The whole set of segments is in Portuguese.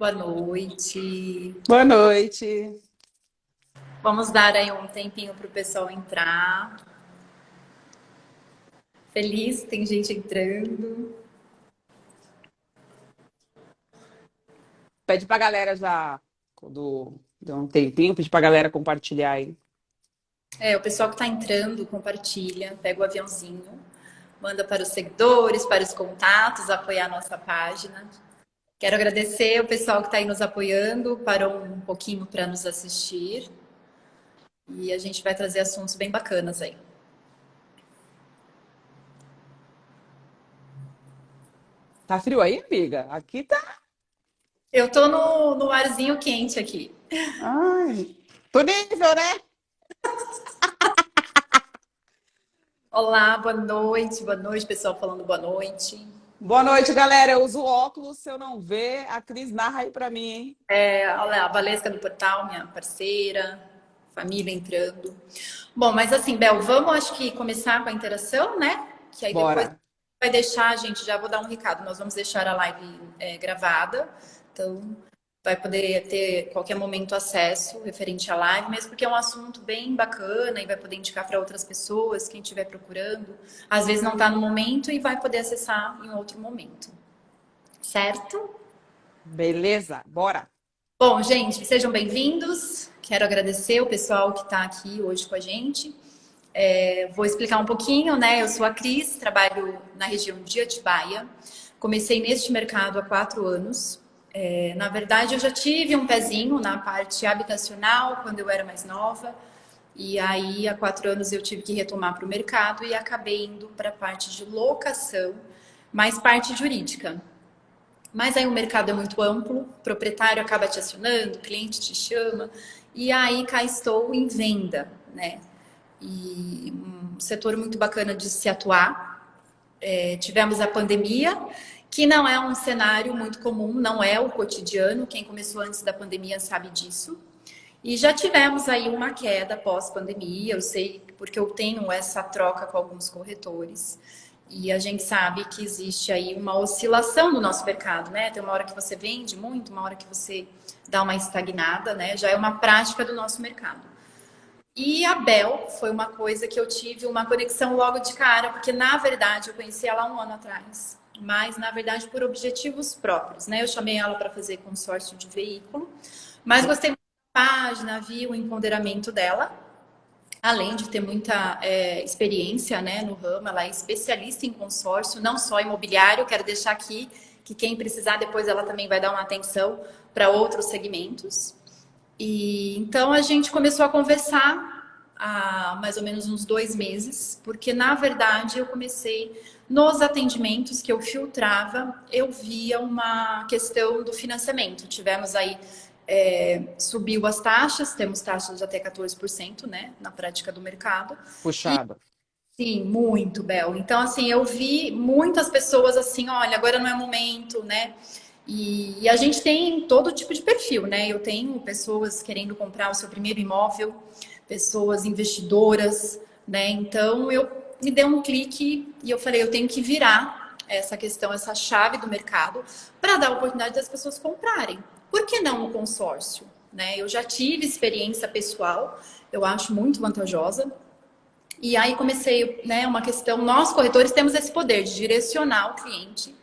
Boa noite. Boa noite. Vamos dar aí um tempinho para o pessoal entrar. Feliz, tem gente entrando. Pede pra galera já, quando der um tempinho, pede pra galera compartilhar aí. O pessoal que está entrando, compartilha, pega o aviãozinho, manda para os seguidores, para os contatos, apoiar a nossa página. Quero agradecer o pessoal que está aí nos apoiando, parou um pouquinho para nos assistir. E a gente vai trazer assuntos bem bacanas aí. Tá frio aí, amiga? Aqui tá. Eu tô no arzinho quente aqui. Ai, tô nível, né? Olá, boa noite, pessoal falando boa noite. Boa noite, galera. Eu uso óculos. Se eu não ver, a Cris narra aí pra mim, hein? Olha a Valesca do Portal, minha parceira, família entrando. Bom, mas assim, Bel, vamos acho que começar com a interação, né? Que aí depois Bora. vai deixar, gente, já vou dar um recado, nós vamos deixar a live gravada, então vai poder ter qualquer momento acesso referente à live, mesmo porque é um assunto bem bacana e vai poder indicar para outras pessoas, quem estiver procurando. Às vezes não está no momento e vai poder acessar em outro momento, certo? Beleza, bora. Bom, gente, sejam bem-vindos. Quero agradecer o pessoal que está aqui hoje com a gente. Vou explicar um pouquinho, né? Eu sou a Cris, trabalho na região de Atibaia. Comecei neste mercado há 4 anos. Na verdade, eu já tive um pezinho na parte habitacional quando eu era mais nova. E aí, há 4 anos, eu tive que retomar para o mercado e acabei indo para a parte de locação, mais parte jurídica. Mas aí o mercado é muito amplo, o proprietário acaba te acionando, o cliente te chama, e aí cá estou em venda, né? E um setor muito bacana de se atuar. Tivemos a pandemia, que não é um cenário muito comum, não é o cotidiano, quem começou antes da pandemia sabe disso. E já tivemos aí uma queda pós-pandemia, eu sei porque eu tenho essa troca com alguns corretores. E a gente sabe que existe aí uma oscilação no nosso mercado, né? Tem uma hora que você vende muito, uma hora que você dá uma estagnada, né? Já é uma prática do nosso mercado. E a Bel foi uma coisa que eu tive uma conexão logo de cara, porque na verdade eu conheci ela há um ano atrás, mas na verdade por objetivos próprios, né? Eu chamei ela para fazer consórcio de veículo, mas gostei muito da página, vi o empoderamento dela, além de ter muita experiência, né, no ramo. Ela é especialista em consórcio, não só imobiliário. Quero deixar aqui que quem precisar depois ela também vai dar uma atenção para outros segmentos. E então a gente começou a conversar há mais ou menos uns 2 meses, porque na verdade eu comecei nos atendimentos que eu filtrava, eu via uma questão do financiamento. Tivemos aí, subiu as taxas, temos taxas de até 14%, né, na prática do mercado. Puxado. Sim, muito, Bel. Então, assim, eu vi muitas pessoas assim, olha, agora não é momento, né? E a gente tem todo tipo de perfil, né? Eu tenho pessoas querendo comprar o seu primeiro imóvel, pessoas investidoras, né? Então, eu me dei um clique e eu falei, eu tenho que virar essa questão, essa chave do mercado para dar a oportunidade das pessoas comprarem. Por que não o consórcio? Né? Eu já tive experiência pessoal, eu acho muito vantajosa. E aí comecei, né, uma questão, nós corretores temos esse poder de direcionar o cliente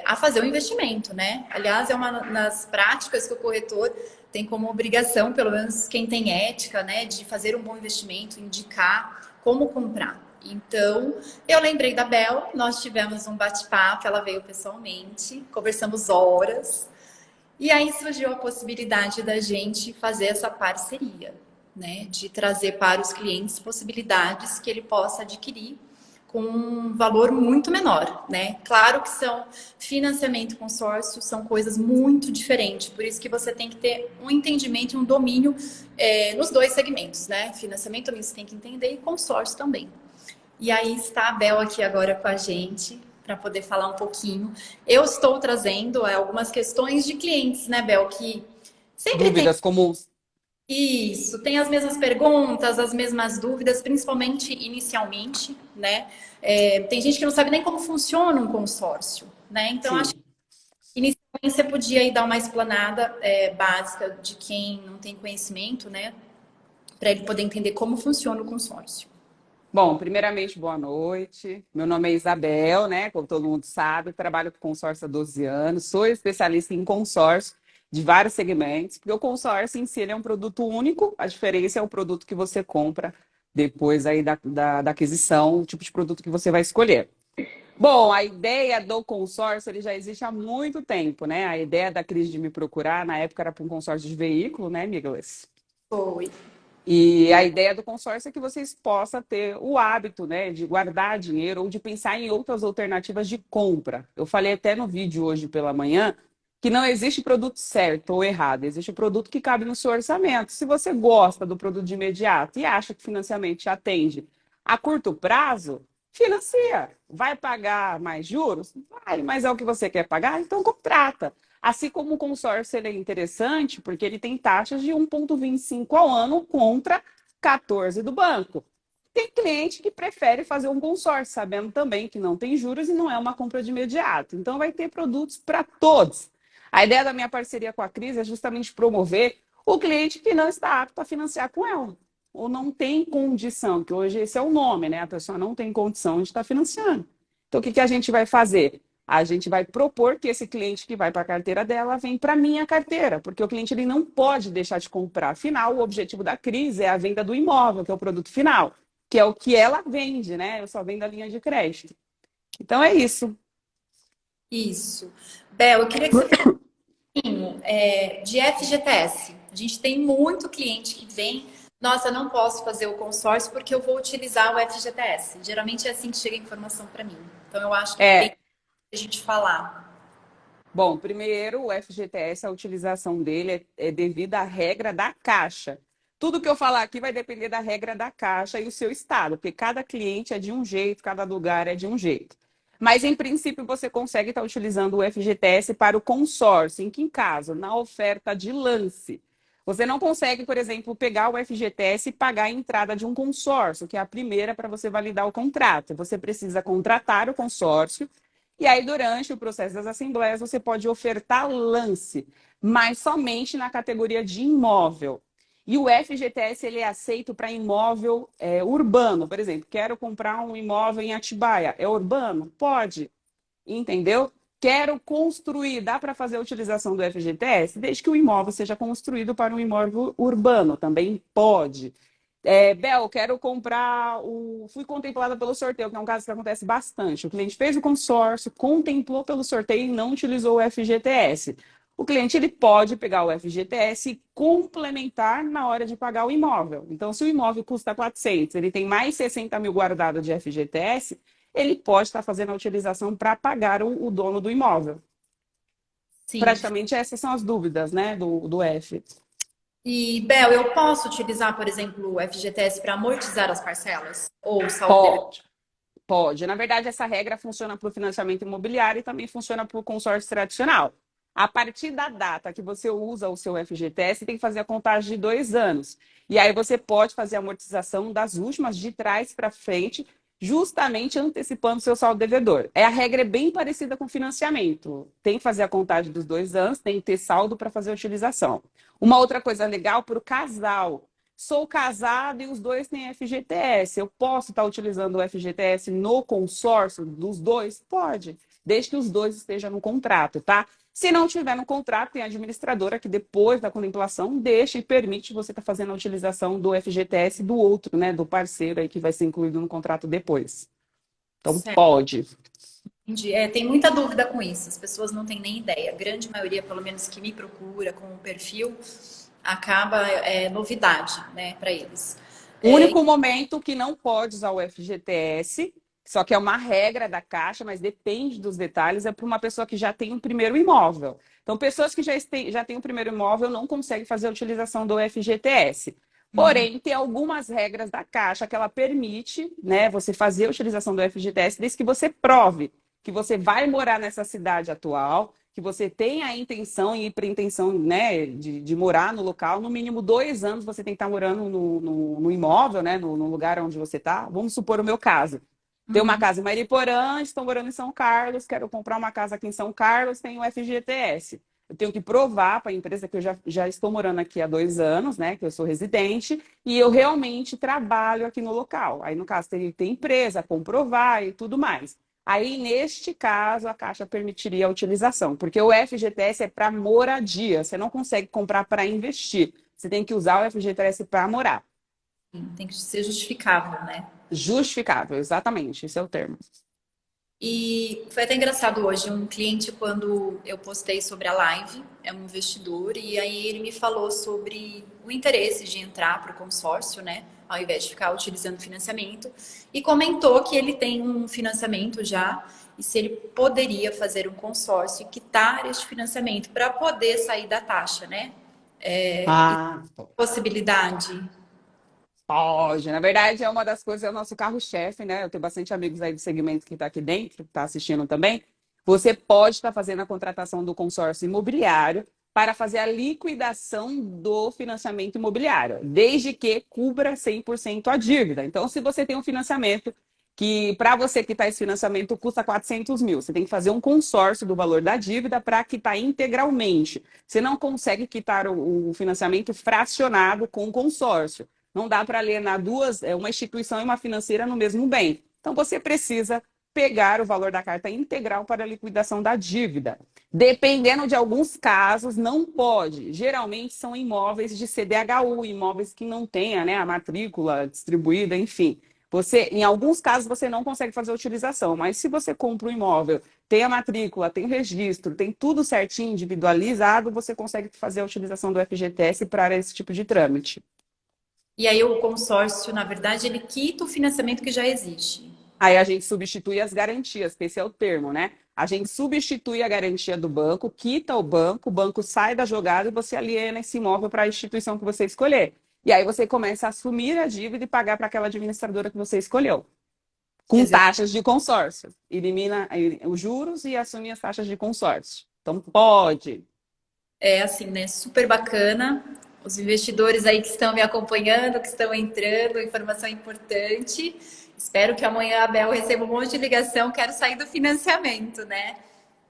a fazer o investimento, né? Aliás, é uma das práticas que o corretor tem como obrigação, pelo menos quem tem ética, né, de fazer um bom investimento, indicar como comprar. Então, eu lembrei da Bel, nós tivemos um bate-papo, ela veio pessoalmente, conversamos horas, e aí surgiu a possibilidade da gente fazer essa parceria, né? De trazer para os clientes possibilidades que ele possa adquirir com um valor muito menor, né? Claro que são financiamento e consórcio, são coisas muito diferentes, por isso que você tem que ter um entendimento e um domínio nos dois segmentos, né? Financiamento também você tem que entender e consórcio também. E aí está a Bel aqui agora com a gente para poder falar um pouquinho. Eu estou trazendo algumas questões de clientes, né, Bel, que sempre tem Dúvidas comuns. isso, tem as mesmas perguntas, as mesmas dúvidas, principalmente inicialmente, né? Tem gente que não sabe nem como funciona um consórcio, né? Então, acho que Sim. Também você podia aí dar uma explanada básica de quem não tem conhecimento, né? Para ele poder entender como funciona o consórcio. Bom, primeiramente, boa noite. Meu nome é Isabel, né? Como todo mundo sabe, trabalho com consórcio há 12 anos, sou especialista em consórcio de vários segmentos, porque o consórcio em si ele é um produto único, a diferença é o produto que você compra depois aí da aquisição, o tipo de produto que você vai escolher. Bom, a ideia do consórcio ele já existe há muito tempo, né? A ideia da Cris de me procurar, na época era para um consórcio de veículo, né, Miglas? Foi. E a ideia do consórcio é que vocês possam ter o hábito, né, de guardar dinheiro ou de pensar em outras alternativas de compra. Eu falei até no vídeo hoje pela manhã que não existe produto certo ou errado, existe o produto que cabe no seu orçamento. Se você gosta do produto de imediato e acha que financiamento te atende a curto prazo, financia. Vai pagar mais juros? Vai, mas é o que você quer pagar? Então contrata. Assim como o consórcio ele é interessante, porque ele tem taxas de 1,25 ao ano contra 14 do banco. Tem cliente que prefere fazer um consórcio, sabendo também que não tem juros e não é uma compra de imediato. Então, vai ter produtos para todos. A ideia da minha parceria com a Cris é justamente promover o cliente que não está apto a financiar com ela, ou não tem condição, que hoje esse é o nome, né? A pessoa não tem condição de estar financiando. Então, o que a gente vai fazer? A gente vai propor que esse cliente que vai para a carteira dela vem para a minha carteira, porque o cliente ele não pode deixar de comprar. Afinal, o objetivo da crise é a venda do imóvel, que é o produto final, que é o que ela vende, né? Eu só vendo a linha de crédito. Então é isso. Isso. Bel, eu queria que você falasse um pouquinho, de FGTS. A gente tem muito cliente que vem, nossa, eu não posso fazer o consórcio porque eu vou utilizar o FGTS. Geralmente é assim que chega a informação para mim. Então eu acho que é bem É, a gente falar. bom, primeiro, o FGTS, a utilização dele é devido à regra da Caixa. Tudo que eu falar aqui vai depender da regra da Caixa e o seu estado, porque cada cliente é de um jeito, cada lugar é de um jeito. Mas, em princípio, você consegue estar utilizando o FGTS para o consórcio. Em que caso? Na oferta de lance. Você não consegue, por exemplo, pegar o FGTS e pagar a entrada de um consórcio, que é a primeira para você validar o contrato. Você precisa contratar o consórcio e aí, durante o processo das assembleias, você pode ofertar lance, mas somente na categoria de imóvel. E o FGTS ele é aceito para imóvel urbano, por exemplo. Quero comprar um imóvel em Atibaia. É urbano? Pode, entendeu? Quero construir, dá para fazer a utilização do FGTS, desde que o imóvel seja construído para um imóvel urbano, também pode. Bel, quero comprar o. Fui contemplada pelo sorteio, que é um caso que acontece bastante. O cliente fez o consórcio, contemplou pelo sorteio e não utilizou o FGTS. O cliente ele pode pegar o FGTS e complementar na hora de pagar o imóvel. Então, se o imóvel custa 400, ele tem mais 60 mil guardado de FGTS, ele pode estar fazendo a utilização para pagar o dono do imóvel. Sim. Praticamente essas são as dúvidas, né, do F. E, Bel, eu posso utilizar, por exemplo, o FGTS para amortizar as parcelas? Ou saldo de Pode. Pode. Na verdade, essa regra funciona para o financiamento imobiliário e também funciona para o consórcio tradicional. A partir da data que você usa o seu FGTS, tem que fazer a contagem de 2 anos. E aí você pode fazer a amortização das últimas de trás para frente, justamente antecipando o seu saldo devedor. A regra é bem parecida com financiamento. Tem que fazer a contagem dos 2 anos, tem que ter saldo para fazer a utilização. Uma outra coisa legal para o casal. Sou casado e os dois têm FGTS. Eu posso estar utilizando o FGTS no consórcio dos dois? Pode, desde que os dois estejam no contrato, tá? Se não tiver no contrato, tem a administradora que depois da contemplação deixa e permite você estar fazendo a utilização do FGTS do outro, né? Do parceiro aí que vai ser incluído no contrato depois. Então certo. pode. Entendi. Tem muita dúvida com isso. As pessoas não têm nem ideia. A grande maioria, pelo menos que me procura com o perfil, acaba novidade, né, para eles. O único momento que não pode usar o FGTS, só que é uma regra da Caixa, mas depende dos detalhes, é para uma pessoa que já tem um primeiro imóvel. Então, pessoas que já têm o primeiro imóvel não conseguem fazer a utilização do FGTS. Uhum. Porém, tem algumas regras da Caixa que ela permite, né, você fazer a utilização do FGTS desde que você prove que você vai morar nessa cidade atual, que você tem a intenção e pretensão, né, de morar no local, no mínimo 2 anos você tem que estar morando no imóvel, né, no lugar onde você está. Vamos supor o meu caso. Tenho uma Uhum. casa em Mariporã, estou morando em São Carlos, quero comprar uma casa aqui em São Carlos, tenho o FGTS. Eu tenho que provar para a empresa que eu já estou morando aqui há 2 anos, né? Que eu sou residente, e eu realmente trabalho aqui no local. Aí, no caso, tem que ter empresa, comprovar e tudo mais. Aí, neste caso, a Caixa permitiria a utilização, porque o FGTS é para moradia, você não consegue comprar para investir. Você tem que usar o FGTS para morar. Sim, tem que ser justificável, né? Justificável, exatamente, esse é o termo. E foi até engraçado hoje, um cliente, quando eu postei sobre a live, é um investidor, e aí ele me falou sobre o interesse de entrar para o consórcio, né? Ao invés de ficar utilizando financiamento, e comentou que ele tem um financiamento já, e se ele poderia fazer um consórcio e quitar este financiamento para poder sair da taxa, né? Ah, Possibilidade. pode. Na verdade, é uma das coisas, é o nosso carro-chefe, né? Eu tenho bastante amigos aí do segmento que está aqui dentro, que está assistindo também. Você pode estar fazendo a contratação do consórcio imobiliário para fazer a liquidação do financiamento imobiliário, desde que cubra 100% a dívida. Então, se você tem um financiamento que, para você quitar esse financiamento, custa 400 mil, você tem que fazer um consórcio do valor da dívida para quitar integralmente. Você não consegue quitar o financiamento fracionado com o consórcio. Não dá para alienar uma instituição e uma financeira no mesmo bem. Então, você precisa pegar o valor da carta integral para a liquidação da dívida. Dependendo de alguns casos, não pode. Geralmente são imóveis de CDHU, imóveis que não tenha, né, a matrícula distribuída, enfim. Em alguns casos, você não consegue fazer a utilização, mas se você compra um imóvel, tem a matrícula, tem o registro, tem tudo certinho, individualizado, você consegue fazer a utilização do FGTS para esse tipo de trâmite. E aí o consórcio, na verdade, ele quita o financiamento que já existe. Aí a gente substitui as garantias, que esse é o termo, né? A gente substitui a garantia do banco, quita o banco sai da jogada e você aliena esse imóvel para a instituição que você escolher. E aí você começa a assumir a dívida e pagar para aquela administradora que você escolheu, com taxas de consórcio. Elimina os juros e assume as taxas de consórcio. Então, pode. É assim, né? Super bacana. Os investidores aí que estão me acompanhando, que estão entrando, informação importante. Espero que amanhã a Bel receba um monte de ligação. Quero sair do financiamento, né?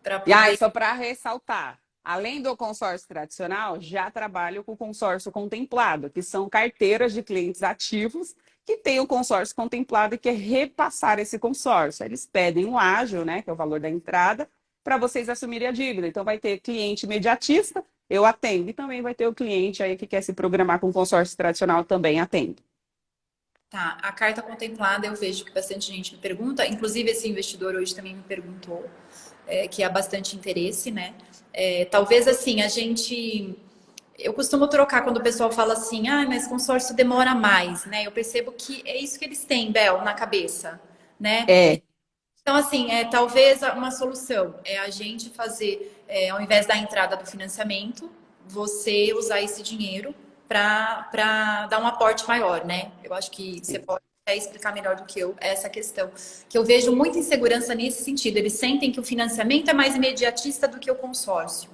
Para E aí, poder. só para ressaltar, além do consórcio tradicional, já trabalho com o consórcio contemplado, que são carteiras de clientes ativos que têm o consórcio contemplado e quer repassar esse consórcio. Eles pedem um ágio, né, que é o valor da entrada, para vocês assumirem a dívida. Então, vai ter cliente imediatista, eu atendo. E também vai ter o cliente aí que quer se programar com consórcio tradicional, também atendo. Tá, a carta contemplada eu vejo que bastante gente me pergunta, inclusive esse investidor hoje também me perguntou, que há bastante interesse, né? Talvez assim, a gente. Eu costumo trocar quando o pessoal fala assim, ah, mas consórcio demora mais, né? Eu percebo que é isso que eles têm, Bel, na cabeça, né? É, Então, assim, talvez uma solução é a gente fazer, ao invés da entrada do financiamento, você usar esse dinheiro para dar um aporte maior, né? Eu acho que você pode até explicar melhor do que eu essa questão. Que eu vejo muita insegurança nesse sentido. Eles sentem que o financiamento é mais imediatista do que o consórcio.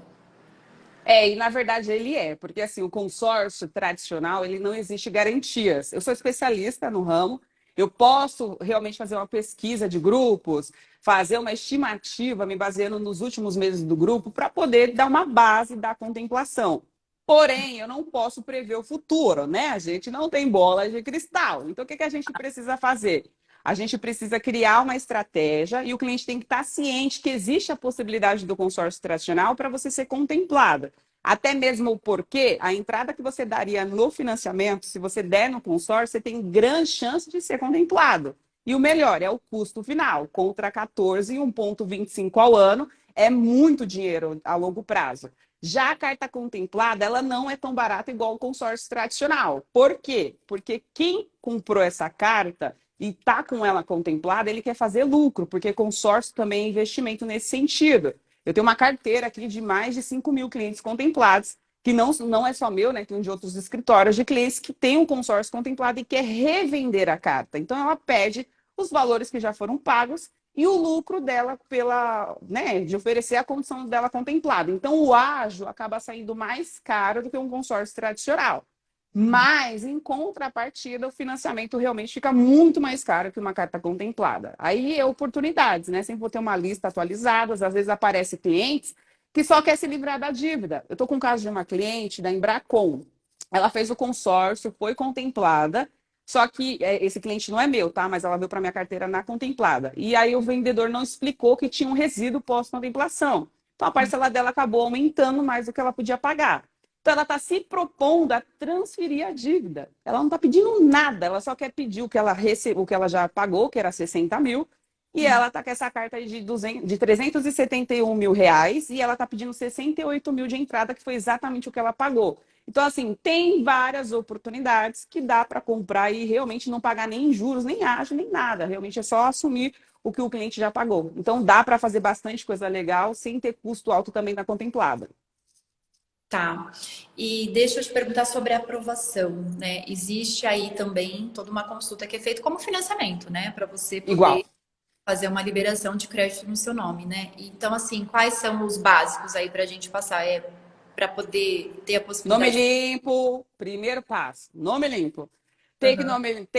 E na verdade ele é, porque assim, o consórcio tradicional, ele não existe garantias. Eu sou especialista no ramo, eu posso realmente fazer uma pesquisa de grupos, fazer uma estimativa me baseando nos últimos meses do grupo para poder dar uma base da contemplação. Porém, eu não posso prever o futuro, né? A gente não tem bola de cristal. Então, o que a gente precisa fazer? A gente precisa criar uma estratégia e o cliente tem que estar ciente que existe a possibilidade do consórcio tradicional para você ser contemplado. Até mesmo porque a entrada que você daria no financiamento, se você der no consórcio, você tem grande chance de ser contemplado. E o melhor é o custo final, contra 14 e 1,25 ao ano, é muito dinheiro a longo prazo. Já a carta contemplada, ela não é tão barata igual o consórcio tradicional. Por quê? Porque quem comprou essa carta e está com ela contemplada, ele quer fazer lucro, porque consórcio também é investimento nesse sentido. Eu tenho uma carteira aqui de mais de 5 mil clientes contemplados, que não é só meu, né? Tem de outros escritórios de clientes que têm um consórcio contemplado e quer revender a carta. Então, ela pede os valores que já foram pagos e o lucro dela né, de oferecer a condição dela contemplada. Então, o ágio acaba saindo mais caro do que um consórcio tradicional. Mas, em contrapartida, o financiamento realmente fica muito mais caro que uma carta contemplada. Aí é oportunidades, né? Sempre vou ter uma lista atualizada, às vezes aparece clientes que só quer se livrar da dívida. Eu estou com o caso de uma cliente da Embracon. Ela fez o consórcio, foi contemplada, só que esse cliente não é meu, tá? Mas ela veio para minha carteira na contemplada. E aí o vendedor não explicou que tinha um resíduo pós-contemplação. Então a parcela dela acabou aumentando mais do que ela podia pagar. Então, ela está se propondo a transferir a dívida. Ela não está pedindo nada, ela só quer pedir o que ela já pagou, que era 60 mil, e ela está com essa carta de 371 mil reais, e ela está pedindo 68 mil de entrada, que foi exatamente o que ela pagou. Então, assim, tem várias oportunidades que dá para comprar e realmente não pagar nem juros, nem ágio, nem nada. Realmente é só assumir o que o cliente já pagou. Então, dá para fazer bastante coisa legal sem ter custo alto também na contemplada. Tá. E deixa eu te perguntar sobre a aprovação, né? Existe aí também toda uma consulta que é feita como financiamento, né? Para você poder Igual. fazer uma liberação de crédito no seu nome, né? Então, assim, quais são os básicos aí para a gente passar? Para poder ter a Nome possibilidade. limpo, primeiro passo. Nome limpo. Aham. Tem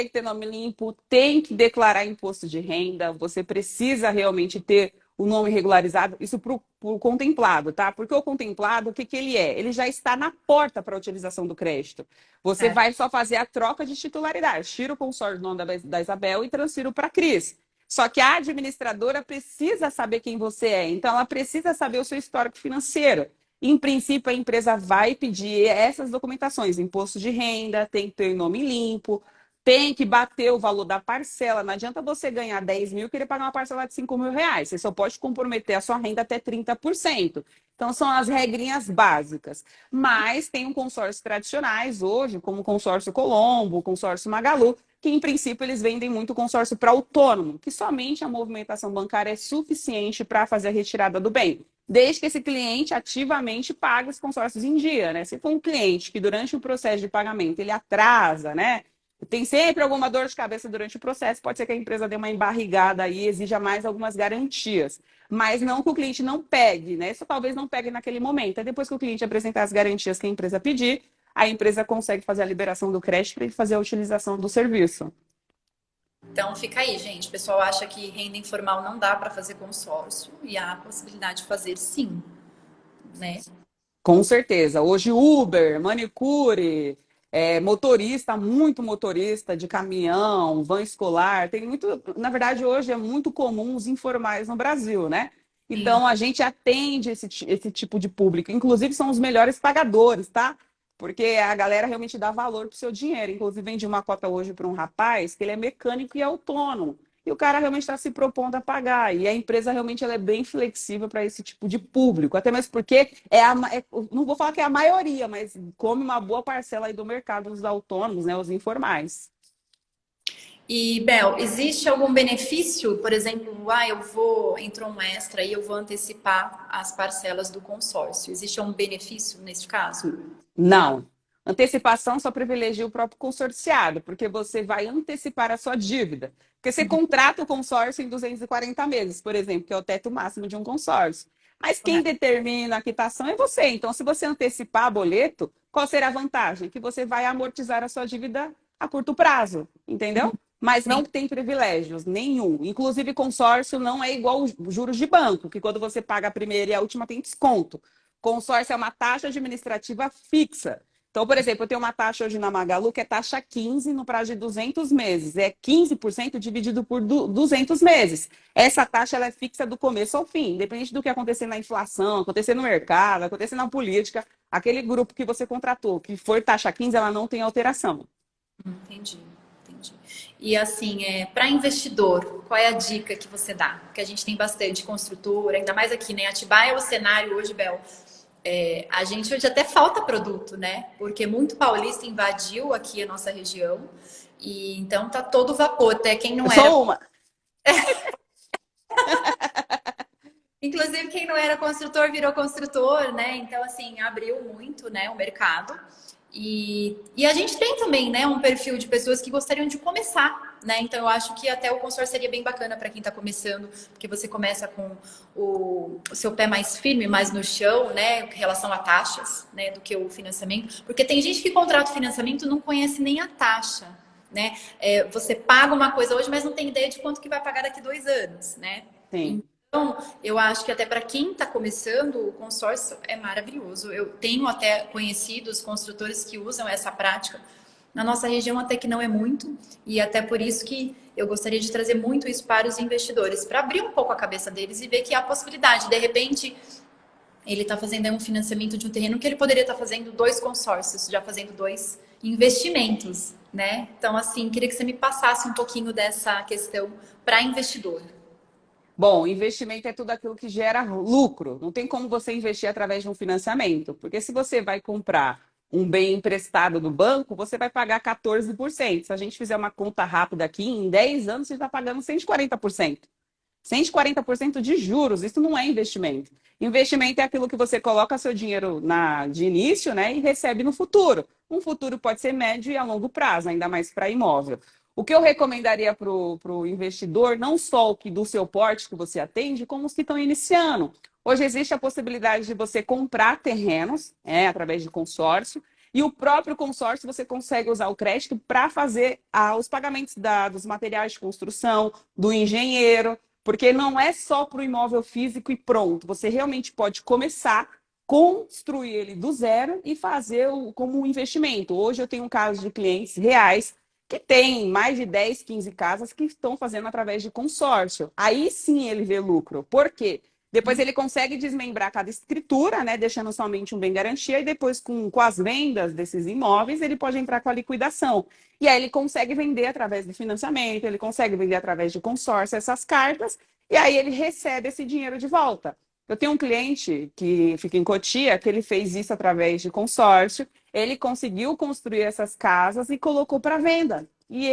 que ter nome limpo, tem que declarar imposto de renda. Você precisa realmente ter o nome regularizado. Isso para o contemplado, tá? Porque o contemplado, o que, que ele é? Ele já está na porta para a utilização do crédito. Você Certo. vai só fazer a troca de titularidade. Tira o consórcio do nome da Isabel e transfira para a Cris. Só que a administradora precisa saber quem você é. Então, ela precisa saber o seu histórico financeiro. Em princípio, a empresa vai pedir essas documentações, imposto de renda, tem que ter o nome limpo, tem que bater o valor da parcela. Não adianta você ganhar 10 mil e querer pagar uma parcela de 5 mil reais. Você só pode comprometer a sua renda até 30%. Então, são as regrinhas básicas. Mas tem um consórcio tradicionais hoje, como o consórcio Colombo, o consórcio Magalu, que em princípio eles vendem muito consórcio para autônomo, que somente a movimentação bancária é suficiente para fazer a retirada do bem, desde que esse cliente ativamente pague os consórcios em dia, né? Se for um cliente que durante o processo de pagamento ele atrasa, né? Tem sempre alguma dor de cabeça durante o processo, pode ser que a empresa dê uma embarrigada aí e exija mais algumas garantias. Mas não que o cliente não pegue, né? Isso talvez não pegue naquele momento. Aí depois que o cliente apresentar as garantias que a empresa pedir, a empresa consegue fazer a liberação do crédito para ele fazer a utilização do serviço. Então, fica aí, gente. O pessoal acha que renda informal não dá para fazer consórcio e há a possibilidade de fazer sim, né? Com certeza. Hoje, Uber, manicure, motorista, muito motorista de caminhão, van escolar, tem muito. Na verdade, hoje é muito comum os informais no Brasil, né? Sim. Então, a gente atende esse tipo de público. Inclusive, são os melhores pagadores, tá? Porque a galera realmente dá valor pro seu dinheiro. Inclusive, vendi uma cota hoje para um rapaz que ele é mecânico e autônomo. E o cara realmente está se propondo a pagar. E a empresa realmente ela é bem flexível para esse tipo de público. Até mesmo porque não vou falar que é a maioria, mas come uma boa parcela aí do mercado dos autônomos, né, os informais. E, Bel, existe algum benefício? Por exemplo, entrou um extra e eu vou antecipar as parcelas do consórcio. Existe algum benefício nesse caso? Não. Antecipação só privilegia o próprio consorciado, porque você vai antecipar a sua dívida. Porque você contrata o consórcio em 240 meses, por exemplo, que é o teto máximo de um consórcio. Mas quem Correto. determina a quitação é você. Então, se você antecipar boleto, qual será a vantagem? Que você vai amortizar a sua dívida a curto prazo, entendeu? Mas não tem privilégios nenhum. Inclusive, consórcio não é igual os juros de banco, que quando você paga a primeira e a última tem desconto. Consórcio é uma taxa administrativa fixa. Então, por exemplo, eu tenho uma taxa hoje na Magalu que é taxa 15 no prazo de 200 meses. É 15% dividido por 200 meses. Essa taxa ela é fixa do começo ao fim, independente do que acontecer na inflação, acontecer no mercado, acontecer na política. Aquele grupo que você contratou, que for taxa 15, ela não tem alteração. Entendi, entendi. E assim, para investidor, qual é a dica que você dá? Porque a gente tem bastante construtora, ainda mais aqui, né? Atibaia é o cenário hoje, Bel. A gente hoje até falta produto, né? Porque muito paulista invadiu aqui a nossa região e então tá todo vapor. Até quem Eu não era, sou uma. inclusive quem não era construtor virou construtor, né? Então assim abriu muito, né, o mercado. E a gente tem também, né, um perfil de pessoas que gostariam de começar, né? Então eu acho que até o consórcio seria bem bacana para quem está começando, porque você começa com o seu pé mais firme, mais no chão, né? Em relação a taxas, né? Do que o financiamento. Porque tem gente que contrata o financiamento e não conhece nem a taxa, né? Você paga uma coisa hoje, mas não tem ideia de quanto que vai pagar daqui 2 anos, né? Sim. Então, eu acho que até para quem está começando, o consórcio é maravilhoso. Eu tenho até conhecidos construtores que usam essa prática. Na nossa região até que não é muito, e até por isso que eu gostaria de trazer muito isso para os investidores, para abrir um pouco a cabeça deles e ver que há possibilidade. De repente, ele está fazendo aí um financiamento de um terreno que ele poderia estar fazendo 2 consórcios, já fazendo 2 investimentos, né? Então, assim, queria que você me passasse um pouquinho dessa questão para investidor. Bom, investimento é tudo aquilo que gera lucro. Não tem como você investir através de um financiamento, porque se você vai comprar um bem emprestado do banco, você vai pagar 14%. Se a gente fizer uma conta rápida aqui, em 10 anos você está pagando 140%. 140% de juros, isso não é investimento. Investimento é aquilo que você coloca seu dinheiro de início, né, e recebe no futuro. Um futuro pode ser médio e a longo prazo, ainda mais para imóvel. O que eu recomendaria para o investidor, não só o que do seu porte que você atende, como os que estão iniciando. Hoje existe a possibilidade de você comprar terrenos, através de consórcio, e o próprio consórcio você consegue usar o crédito para fazer os pagamentos dos materiais de construção, do engenheiro, porque não é só para o imóvel físico e pronto. Você realmente pode começar, construir ele do zero e fazer como um investimento. Hoje eu tenho um caso de clientes reais que tem mais de 10, 15 casas que estão fazendo através de consórcio. Aí sim ele vê lucro. Por quê? Depois ele consegue desmembrar cada escritura, né, deixando somente um bem garantia, e depois com as vendas desses imóveis ele pode entrar com a liquidação. E aí ele consegue vender através do financiamento, ele consegue vender através de consórcio essas cartas, e aí ele recebe esse dinheiro de volta. Eu tenho um cliente que fica em Cotia, que ele fez isso através de consórcio, ele conseguiu construir essas casas e colocou para venda. E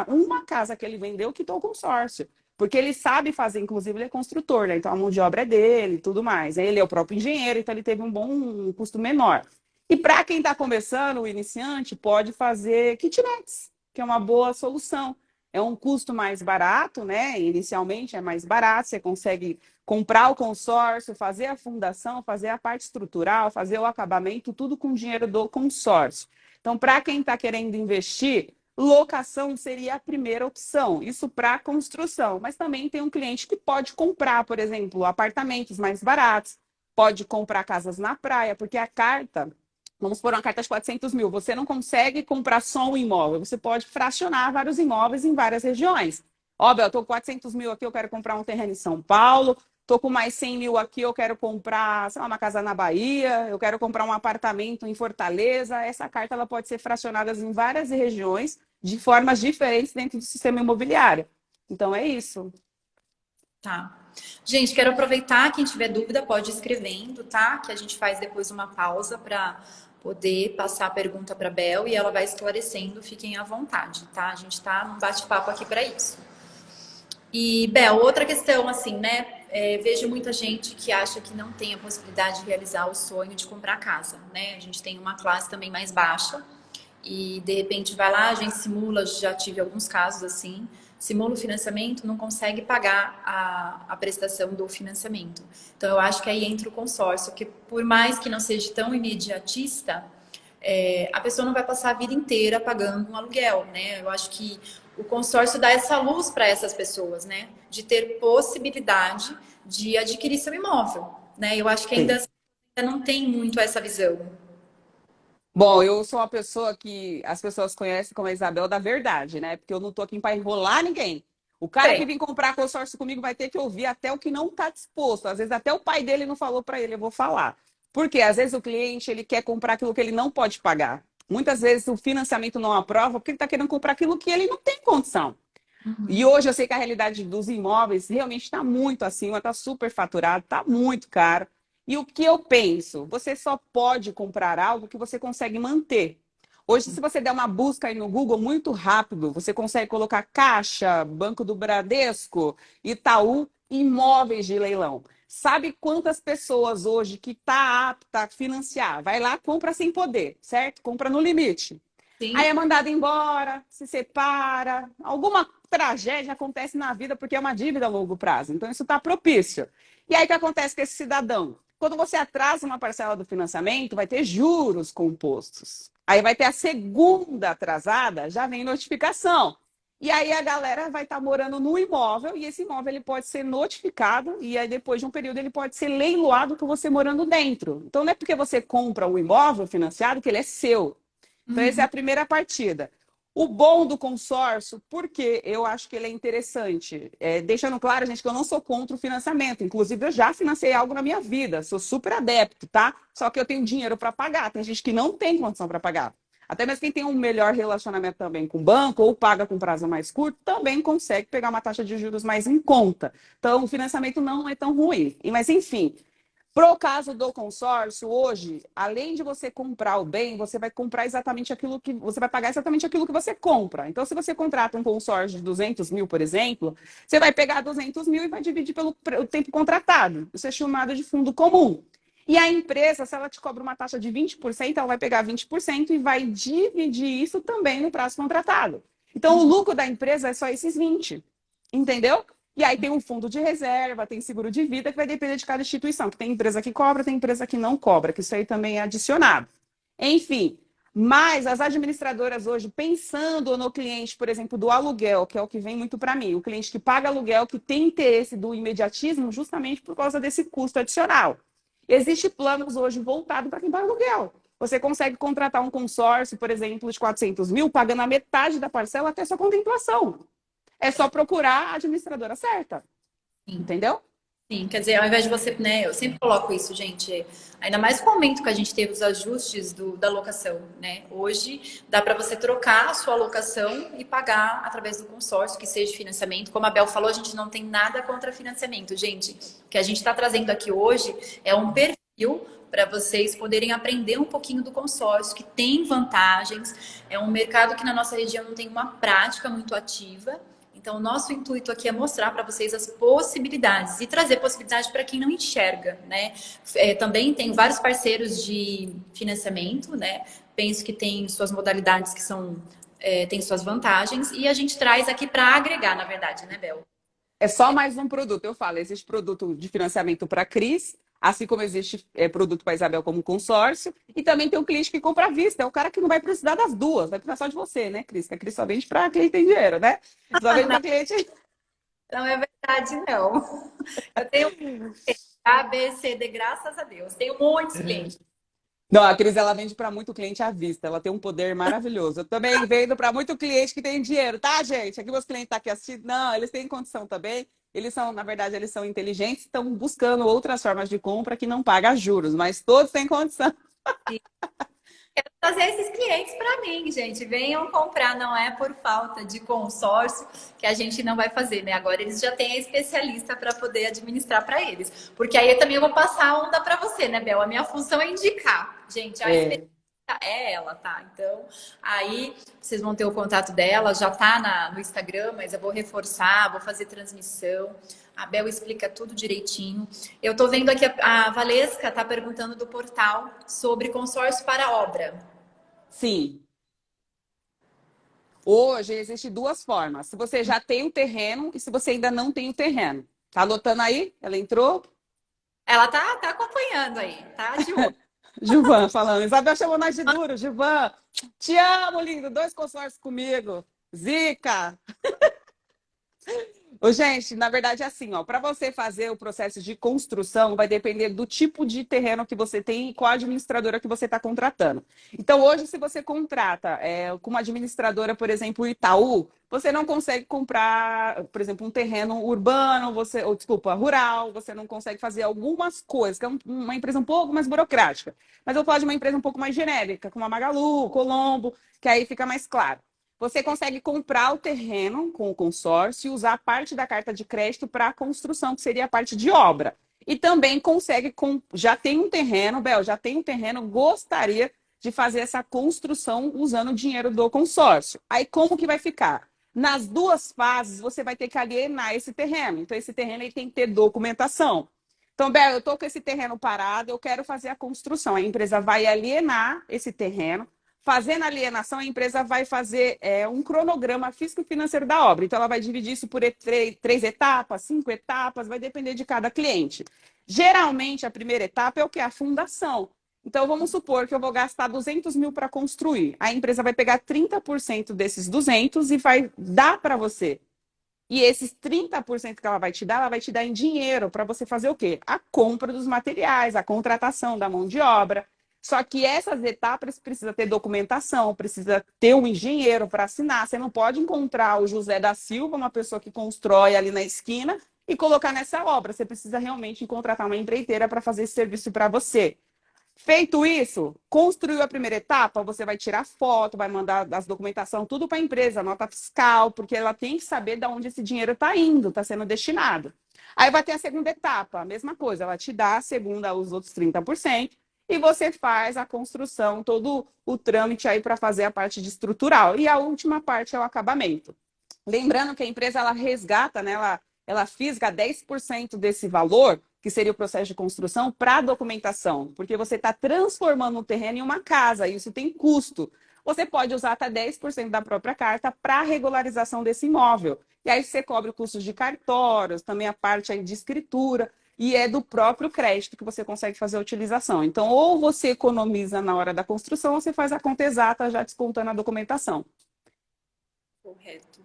uma casa que ele vendeu quitou o consórcio. Porque ele sabe fazer, inclusive ele é construtor, né? Então a mão de obra é dele e tudo mais. Ele é o próprio engenheiro, então ele teve um custo menor. E para quem está começando, o iniciante, pode fazer kitnets, que é uma boa solução. É um custo mais barato, né? Inicialmente é mais barato, você consegue comprar o consórcio, fazer a fundação, fazer a parte estrutural, fazer o acabamento, tudo com dinheiro do consórcio. Então, para quem está querendo investir, locação seria a primeira opção, isso para construção. Mas também tem um cliente que pode comprar, por exemplo, apartamentos mais baratos, pode comprar casas na praia, porque a carta, vamos por uma carta de 400 mil, você não consegue comprar só um imóvel, você pode fracionar vários imóveis em várias regiões. Óbvio, eu estou com 400 mil aqui, eu quero comprar um terreno em São Paulo, estou com mais 100 mil aqui, eu quero comprar, sei lá, uma casa na Bahia, eu quero comprar um apartamento em Fortaleza. Essa carta ela pode ser fracionada em várias regiões, de formas diferentes dentro do sistema imobiliário. Então, é isso. Tá. Gente, quero aproveitar, quem tiver dúvida pode ir escrevendo, tá? Que a gente faz depois uma pausa para poder passar a pergunta para a Bel e ela vai esclarecendo, fiquem à vontade, tá? A gente tá num bate-papo aqui para isso. E, Bel, outra questão, assim, né? Vejo muita gente que acha que não tem a possibilidade de realizar o sonho de comprar casa, né? A gente tem uma classe também mais baixa e, de repente, vai lá, a gente simula, já tive alguns casos assim, simula o financiamento, não consegue pagar a prestação do financiamento. Então, eu acho que aí entra o consórcio, que por mais que não seja tão imediatista, a pessoa não vai passar a vida inteira pagando um aluguel, né? Eu acho que o consórcio dá essa luz para essas pessoas, né? De ter possibilidade de adquirir seu imóvel, né? Eu acho que Sim. ainda não tem muito essa visão. Bom, eu sou uma pessoa que as pessoas conhecem como a Isabel da verdade, né? Porque eu não tô aqui para enrolar ninguém. O cara que Bem, vem comprar consórcio comigo vai ter que ouvir até o que não está disposto. Às vezes até o pai dele não falou para ele, eu vou falar. Porque às vezes o cliente ele quer comprar aquilo que ele não pode pagar. Muitas vezes o financiamento não aprova porque ele está querendo comprar aquilo que ele não tem condição. E hoje eu sei que a realidade dos imóveis realmente está muito acima, está super faturado, está muito caro. E o que eu penso? Você só pode comprar algo que você consegue manter. Hoje, se você der uma busca aí no Google muito rápido, você consegue colocar Caixa, Banco do Bradesco, Itaú, imóveis de leilão. Sabe quantas pessoas hoje que está apta a financiar? Vai lá, compra sem poder, certo? Compra no limite. Aí é Sim. mandado embora, se separa, alguma tragédia acontece na vida porque é uma dívida a longo prazo. Então isso está propício. E aí o que acontece com esse cidadão? Quando você atrasa uma parcela do financiamento, vai ter juros compostos. Aí vai ter a segunda atrasada, já vem notificação. E aí a galera vai estar morando no imóvel e esse imóvel ele pode ser notificado e aí depois de um período ele pode ser leiloado com você morando dentro. Então não é porque você compra o imóvel financiado que ele é seu. Então, essa é a Uhum. primeira partida. O bom do consórcio, porque eu acho que ele é interessante. Deixando claro, gente, que eu não sou contra o financiamento. Inclusive, eu já financei algo na minha vida. Sou super adepto, tá? Só que eu tenho dinheiro para pagar. Tem gente que não tem condição para pagar. Até mesmo quem tem um melhor relacionamento também com o banco ou paga com prazo mais curto, também consegue pegar uma taxa de juros mais em conta. Então, o financiamento não é tão ruim. Mas, enfim, pro caso do consórcio, hoje, além de você comprar o bem, você vai comprar exatamente aquilo que você vai pagar exatamente aquilo que você compra. Então, se você contrata um consórcio de 200 mil, por exemplo, você vai pegar 200 mil e vai dividir pelo tempo contratado. Isso é chamado de fundo comum. E a empresa, se ela te cobra uma taxa de 20%, ela vai pegar 20% e vai dividir isso também no prazo contratado. Então, o Uhum. lucro da empresa é só esses 20. Entendeu? E aí tem um fundo de reserva, tem seguro de vida, que vai depender de cada instituição. Que tem empresa que cobra, tem empresa que não cobra, que isso aí também é adicionado. Enfim, mas as administradoras hoje, pensando no cliente, por exemplo, do aluguel, que é o que vem muito para mim, o cliente que paga aluguel, que tem interesse do imediatismo, justamente por causa desse custo adicional. Existem planos hoje voltados para quem paga aluguel. Você consegue contratar um consórcio, por exemplo, de 400 mil, pagando a metade da parcela até sua contemplação. É só procurar a administradora certa, Sim. entendeu? Sim, quer dizer, ao invés de você, né, eu sempre coloco isso, gente, ainda mais com o momento que a gente teve os ajustes da locação, né? Hoje dá para você trocar a sua locação e pagar através do consórcio, que seja financiamento. Como a Bel falou, a gente não tem nada contra financiamento, gente. O que a gente está trazendo aqui hoje é um perfil para vocês poderem aprender um pouquinho do consórcio, que tem vantagens. É um mercado que na nossa região não tem uma prática muito ativa. Então, o nosso intuito aqui é mostrar para vocês as possibilidades e trazer possibilidade para quem não enxerga, né? Também tem vários parceiros de financiamento, né? Penso que tem suas modalidades que são, tem suas vantagens e a gente traz aqui para agregar, na verdade, né, Bel? É só mais um produto. Eu falo, existe produto de financiamento para a Cris, assim como existe produto para a Isabel como consórcio, e também tem o cliente que compra à vista. É o cara que não vai precisar das duas, vai precisar só de você, né, Cris? Que a Cris só vende para quem tem dinheiro, né? Só vende Não, para cliente. não é verdade, não. Eu tenho A, B, C, D, graças a Deus. Tenho muitos clientes. Não, a Cris ela vende para muito cliente à vista. Ela tem um poder maravilhoso. Eu também vendo para muito cliente que tem dinheiro, tá, gente? Aqui meus clientes estão aqui assistindo. Não, eles têm condição também. Eles são, na verdade, eles são inteligentes, estão buscando outras formas de compra que não pagam juros, mas todos têm condição. Quero trazer esses clientes para mim, gente. Venham comprar, não é por falta de consórcio que a gente não vai fazer, né? Agora eles já têm a especialista para poder administrar para eles. Porque aí eu também vou passar a onda para você, né, Bel? A minha função é indicar. Gente, a É, especialista é ela, tá? Então, aí vocês vão ter o contato dela, já tá no Instagram, mas eu vou reforçar, vou fazer transmissão. A Bel explica tudo direitinho. Eu tô vendo aqui a Valesca tá perguntando do portal sobre consórcio para obra. sim. Hoje existem duas formas. Se você já tem o terreno e se você ainda não tem o terreno. Tá anotando aí? Ela entrou? Ela tá acompanhando aí, tá de olho. Gilvan falando. Isabel chamou nós de duro. Gilvan, te amo, lindo. Dois consórcios comigo. Zica. Ô, gente, na verdade é assim, ó, para você fazer o processo de construção, vai depender do tipo de terreno que você tem e qual administradora que você está contratando. Então, hoje, se você contrata com uma administradora, por exemplo, o Itaú, você não consegue comprar, por exemplo, um terreno urbano, ou desculpa, rural, você não consegue fazer algumas coisas, que é uma empresa um pouco mais burocrática. Mas eu falo de uma empresa um pouco mais genérica, como a Magalu, Colombo, que aí fica mais claro. Você consegue comprar o terreno com o consórcio e usar parte da carta de crédito para a construção, que seria a parte de obra. E também consegue, já tem um terreno, Bel, já tem um terreno, gostaria de fazer essa construção usando o dinheiro do consórcio. Aí como que vai ficar? Nas duas fases, você vai ter que alienar esse terreno. Então, esse terreno aí tem que ter documentação. Então, Bel, eu estou com esse terreno parado, eu quero fazer a construção. A empresa vai alienar esse terreno, Fazendo a alienação, a empresa vai fazer um cronograma físico-financeiro da obra. Então, ela vai dividir isso por três etapas, 5 etapas, vai depender de cada cliente. Geralmente, a primeira etapa é o que? A fundação. Então, vamos supor que eu vou gastar 200 mil para construir. A empresa vai pegar 30% desses 200 e vai dar para você. E esses 30% que ela vai te dar em dinheiro para você fazer o quê? A compra dos materiais, a contratação da mão de obra. Só que essas etapas precisa ter documentação, precisa ter um engenheiro para assinar. Você não pode encontrar o José da Silva, uma pessoa que constrói ali na esquina, e colocar nessa obra. Você precisa realmente contratar uma empreiteira para fazer esse serviço para você. Feito isso, construiu a primeira etapa, você vai tirar foto, vai mandar as documentação, tudo para a empresa, nota fiscal, porque ela tem que saber de onde esse dinheiro está indo, está sendo destinado. Aí vai ter a segunda etapa, a mesma coisa, ela te dá a segunda, os outros 30%, e você faz a construção, todo o trâmite aí para fazer a parte de estrutural. E a última parte é o acabamento. Lembrando que a empresa, ela resgata, né, ela fisga 10% desse valor, que seria o processo de construção, para a documentação, porque você está transformando um terreno em uma casa, e isso tem custo. Você pode usar até 10% da própria carta para a regularização desse imóvel. E aí você cobre o custo de cartórios, também a parte aí de escritura, e é do próprio crédito que você consegue fazer a utilização. Então, ou você economiza na hora da construção, ou você faz a conta exata já descontando a documentação. Correto.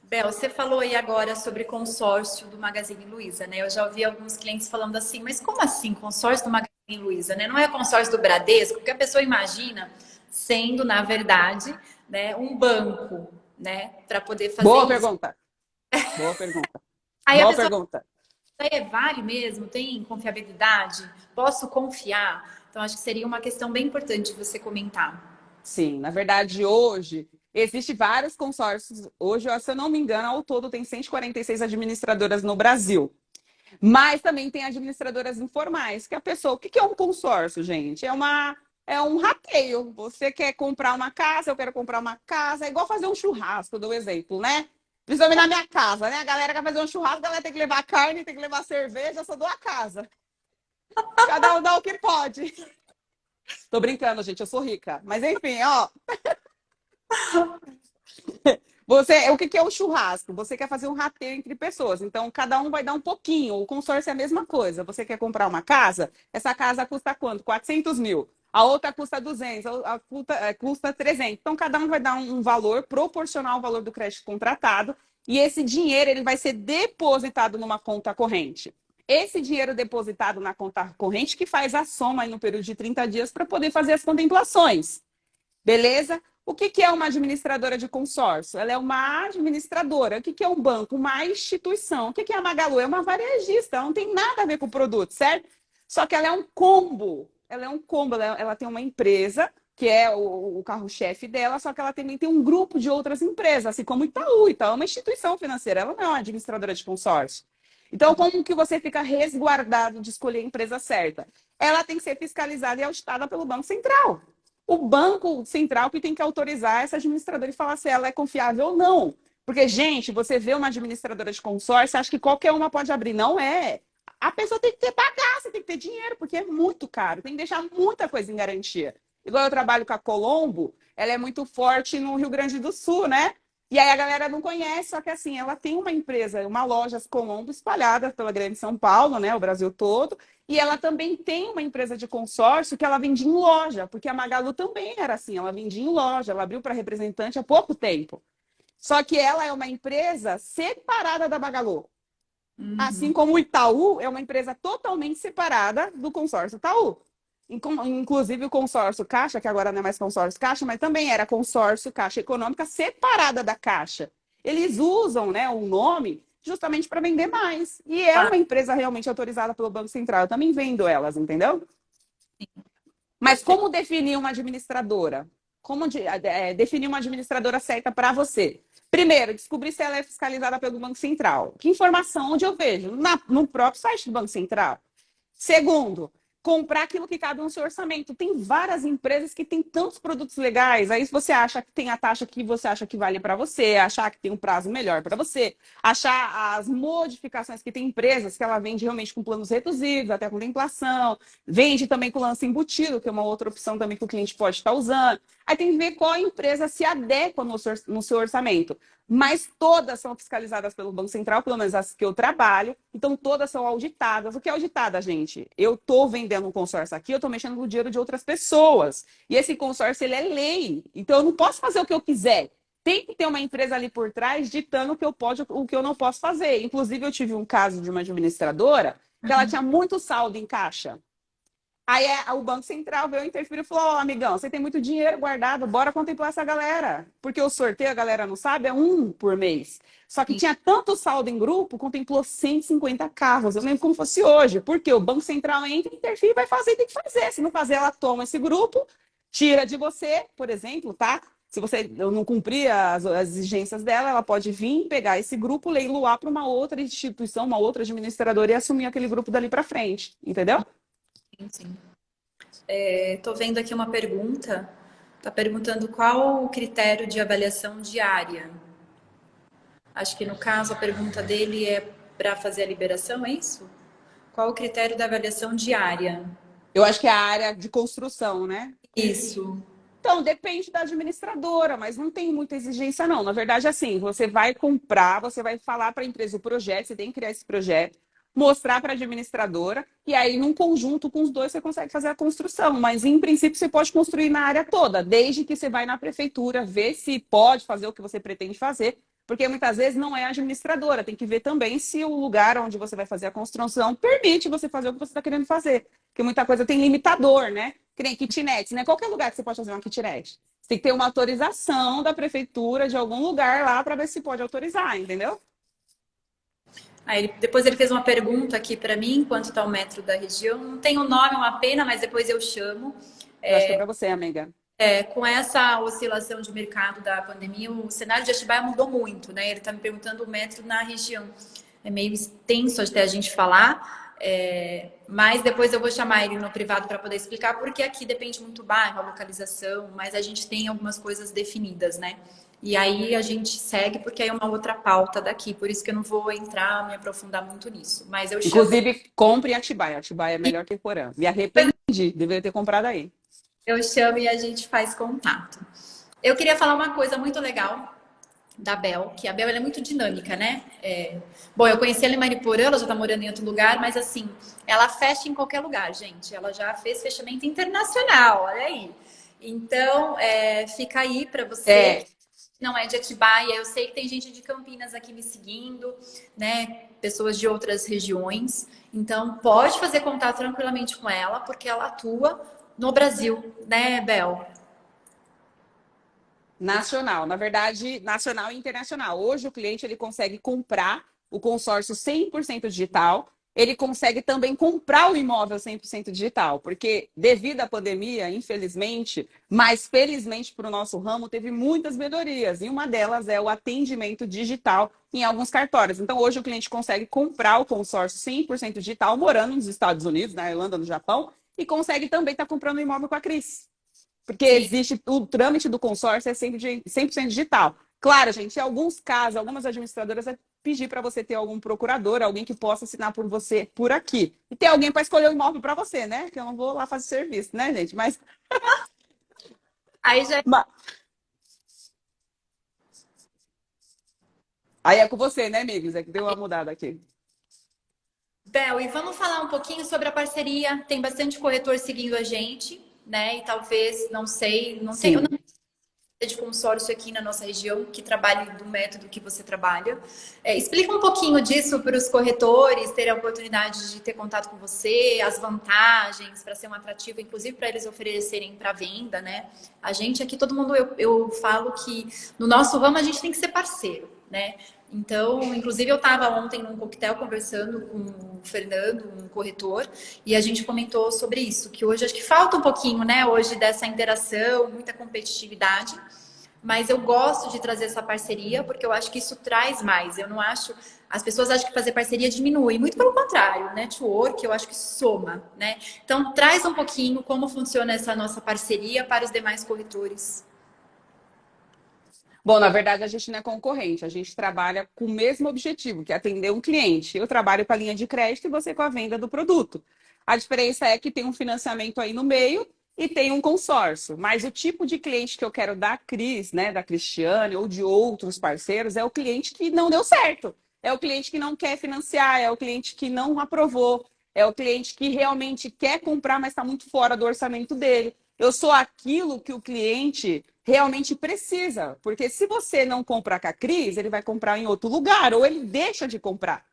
Bel, você falou aí agora sobre consórcio do Magazine Luiza, né? Eu já ouvi alguns clientes falando assim, mas como assim consórcio do Magazine Luiza, né? Não é consórcio do Bradesco? Porque a pessoa imagina sendo, na verdade, né, um banco, né, para poder fazer Boa isso. pergunta. Boa pergunta. Aí a Boa pessoa pergunta. vale mesmo? Tem confiabilidade? Posso confiar? Então, acho que seria uma questão bem importante de você comentar. Sim, na verdade, hoje, existem vários consórcios. Hoje, se eu não me engano, ao todo tem 146 administradoras no Brasil. Mas também tem administradoras informais, que a pessoa... O que é um consórcio, gente? É um rateio. Você quer comprar uma casa, eu quero comprar uma casa. É igual fazer um churrasco, dou exemplo, né? Principalmente na minha casa, né? A galera quer fazer um churrasco, a galera tem que levar carne, tem que levar cerveja, eu só dou a casa. Cada um dá o que pode. Tô brincando, gente, eu sou rica. Mas enfim, ó. O que é o churrasco? Você quer fazer um rateio entre pessoas. Então, cada um vai dar um pouquinho. O consórcio é a mesma coisa. Você quer comprar uma casa? Essa casa custa quanto? 400 mil. A outra custa 200, custa 300. Então, cada um vai dar um valor proporcional ao valor do crédito contratado. E esse dinheiro ele vai ser depositado numa conta corrente. Esse dinheiro depositado na conta corrente que faz a soma aí no período de 30 dias para poder fazer as contemplações. Beleza? O que é uma administradora de consórcio? Ela é uma administradora. O que é um banco? Uma instituição. O que é a Magalu? É uma varejista. Ela não tem nada a ver com o produto, certo? Só que ela é um combo. Ela é um combo. Ela tem uma empresa, que é o carro-chefe dela, só que ela também tem um grupo de outras empresas, assim como Itaú. Itaú é uma instituição financeira. Ela não é uma administradora de consórcio. Então, como que você fica resguardado de escolher a empresa certa? Ela tem que ser fiscalizada e auditada pelo Banco Central. O Banco Central que tem que autorizar essa administradora e falar se ela é confiável ou não. Porque, gente, você vê uma administradora de consórcio, acha que qualquer uma pode abrir. Não é. A pessoa tem que ter bagaço, tem que ter dinheiro, porque é muito caro. Tem que deixar muita coisa em garantia. Igual eu trabalho com a Colombo, ela é muito forte no Rio Grande do Sul, né? E aí a galera não conhece, só que assim, ela tem uma empresa, uma loja Colombo espalhada pela grande São Paulo, né? O Brasil todo. E ela também tem uma empresa de consórcio que ela vendia em loja, porque a Magalu também era assim, ela vendia em loja, ela abriu para representante há pouco tempo. Só que ela é uma empresa separada da Magalu. Assim como o Itaú é uma empresa totalmente separada do consórcio Itaú. Inclusive o consórcio Caixa, que agora não é mais consórcio Caixa, mas também era consórcio Caixa Econômica separada da Caixa. Eles usam, né, o nome justamente para vender mais. E é uma empresa realmente autorizada pelo Banco Central. Eu também vendo elas, entendeu? Mas como definir uma administradora? Como definir uma administradora certa para você? Primeiro, descobrir se ela é fiscalizada pelo Banco Central. Que informação onde eu vejo? No próprio site do Banco Central. Segundo, comprar aquilo que cabe no seu orçamento. Tem várias empresas que têm tantos produtos legais. Aí você acha que tem a taxa que você acha que vale para você, achar que tem um prazo melhor para você, achar as modificações que tem empresas que ela vende realmente com planos reduzidos, até contemplação, vende também com lance embutido, que é uma outra opção também que o cliente pode estar usando. Aí tem que ver qual empresa se adequa no seu orçamento. Mas todas são fiscalizadas pelo Banco Central, pelo menos as que eu trabalho, então todas são auditadas. O que é auditada, gente? Eu estou vendendo um consórcio aqui, eu estou mexendo com o dinheiro de outras pessoas. E esse consórcio, ele é lei. Então eu não posso fazer o que eu quiser. Tem que ter uma empresa ali por trás ditando o que eu posso, o que eu não posso fazer. Inclusive, eu tive um caso de uma administradora que ela tinha muito saldo em caixa. Aí o Banco Central veio interferir e falou: amigão, você tem muito dinheiro guardado, bora contemplar essa galera. Porque o sorteio, a galera não sabe, é um por mês. Só que tinha tanto saldo em grupo, contemplou 150 carros. Eu lembro como fosse hoje. Porque o Banco Central entra, interfere, vai fazer, tem que fazer. Se não fazer, ela toma esse grupo, tira de você, por exemplo, tá? Se você não cumprir as exigências dela, ela pode vir, pegar esse grupo, leiloar para uma outra instituição, uma outra administradora e assumir aquele grupo dali para frente. Entendeu? Sim. Estou vendo aqui uma pergunta. Está perguntando qual o critério de avaliação diária. Acho que no caso a pergunta dele é para fazer a liberação, é isso? Qual o critério da avaliação diária? Eu acho que é a área de construção, né? Isso. Então, depende da administradora, mas não tem muita exigência, não. Na verdade, assim, você vai comprar, você vai falar para a empresa o projeto, você tem que criar esse projeto, mostrar para a administradora, e aí, num conjunto com os dois, você consegue fazer a construção. Mas, em princípio, você pode construir na área toda, desde que você vai na prefeitura, ver se pode fazer o que você pretende fazer, porque muitas vezes não é a administradora, tem que ver também se o lugar onde você vai fazer a construção permite você fazer o que você está querendo fazer. Porque muita coisa tem limitador, né? Que nem kitnet, né? Qualquer lugar que você pode fazer uma kitnet. Você tem que ter uma autorização da prefeitura de algum lugar lá para ver se pode autorizar, entendeu? Aí, depois ele fez uma pergunta aqui para mim, quanto está o metro da região. Não tem o nome, é uma pena, mas depois eu chamo. Eu acho que é para você, amiga. Com essa oscilação de mercado da pandemia, o cenário de Atibaia mudou muito, né? Ele está me perguntando o metro na região. É meio extenso até a gente falar, mas depois eu vou chamar ele no privado para poder explicar, porque aqui depende muito do bairro, a localização, mas a gente tem algumas coisas definidas, né? E aí a gente segue, porque aí é uma outra pauta daqui, por isso que eu não vou entrar, me aprofundar muito nisso. Mas eu chamo. Inclusive, compre em Atibaia. Atibaia é melhor que Porã. Me arrependi, deveria ter comprado aí. Eu chamo e a gente faz contato. Eu queria falar uma coisa muito legal da Bel, que a Bel ela é muito dinâmica, né? Bom, eu conheci ela em Mariporã, ela já tá morando em outro lugar, mas assim, ela fecha em qualquer lugar, gente. Ela já fez fechamento internacional, olha aí. Então, fica aí para você. Não é de Atibaia, eu sei que tem gente de Campinas aqui me seguindo, né? Pessoas de outras regiões. Então, pode fazer contato tranquilamente com ela, porque ela atua no Brasil, né, Bel? Nacional, na verdade, nacional e internacional. Hoje o cliente ele consegue comprar o consórcio 100% digital, ele consegue também comprar o imóvel 100% digital, porque devido à pandemia, infelizmente, mas felizmente para o nosso ramo, teve muitas melhorias, e uma delas é o atendimento digital em alguns cartórios. Então, hoje o cliente consegue comprar o consórcio 100% digital, morando nos Estados Unidos, na Irlanda, no Japão, e consegue também estar comprando o imóvel com a Cris. Porque Sim. existe o trâmite do consórcio é sempre 100% digital. Claro, gente, em alguns casos, algumas administradoras vai pedir para você ter algum procurador, alguém que possa assinar por você por aqui. E ter alguém para escolher o imóvel para você, né? Que eu não vou lá fazer serviço, né, gente? Mas. Aí já. Aí é com você, né, amigos? É que deu uma mudada aqui. Bel, e vamos falar um pouquinho sobre a parceria. Tem bastante corretor seguindo a gente, né? E talvez, não sei, não tem, eu não Sim. sei de consórcio aqui na nossa região que trabalhe do método que você trabalha. Explica um pouquinho disso para os corretores terem a oportunidade de ter contato com você, as vantagens para ser um atrativo, inclusive para eles oferecerem para venda, né? A gente aqui, todo mundo, eu falo que no nosso ramo a gente tem que ser parceiro, né? Então, inclusive, eu estava ontem num coquetel conversando com o Fernando, um corretor, e a gente comentou sobre isso, que hoje acho que falta um pouquinho, né? Hoje dessa interação, muita competitividade, mas eu gosto de trazer essa parceria porque eu acho que isso traz mais. Eu não acho. As pessoas acham que fazer parceria diminui, muito pelo contrário, network eu acho que soma, né? Então, traz um pouquinho como funciona essa nossa parceria para os demais corretores. Bom, na verdade, a gente não é concorrente, a gente trabalha com o mesmo objetivo, que é atender um cliente. Eu trabalho com a linha de crédito e você com a venda do produto. A diferença é que tem um financiamento aí no meio e tem um consórcio. Mas o tipo de cliente que eu quero da Cris, né, da Cristiane ou de outros parceiros, é o cliente que não deu certo. É o cliente que não quer financiar, é o cliente que não aprovou, é o cliente que realmente quer comprar, mas está muito fora do orçamento dele. Eu sou aquilo que o cliente realmente precisa. Porque se você não comprar com a Cris, ele vai comprar em outro lugar, ou ele deixa de comprar.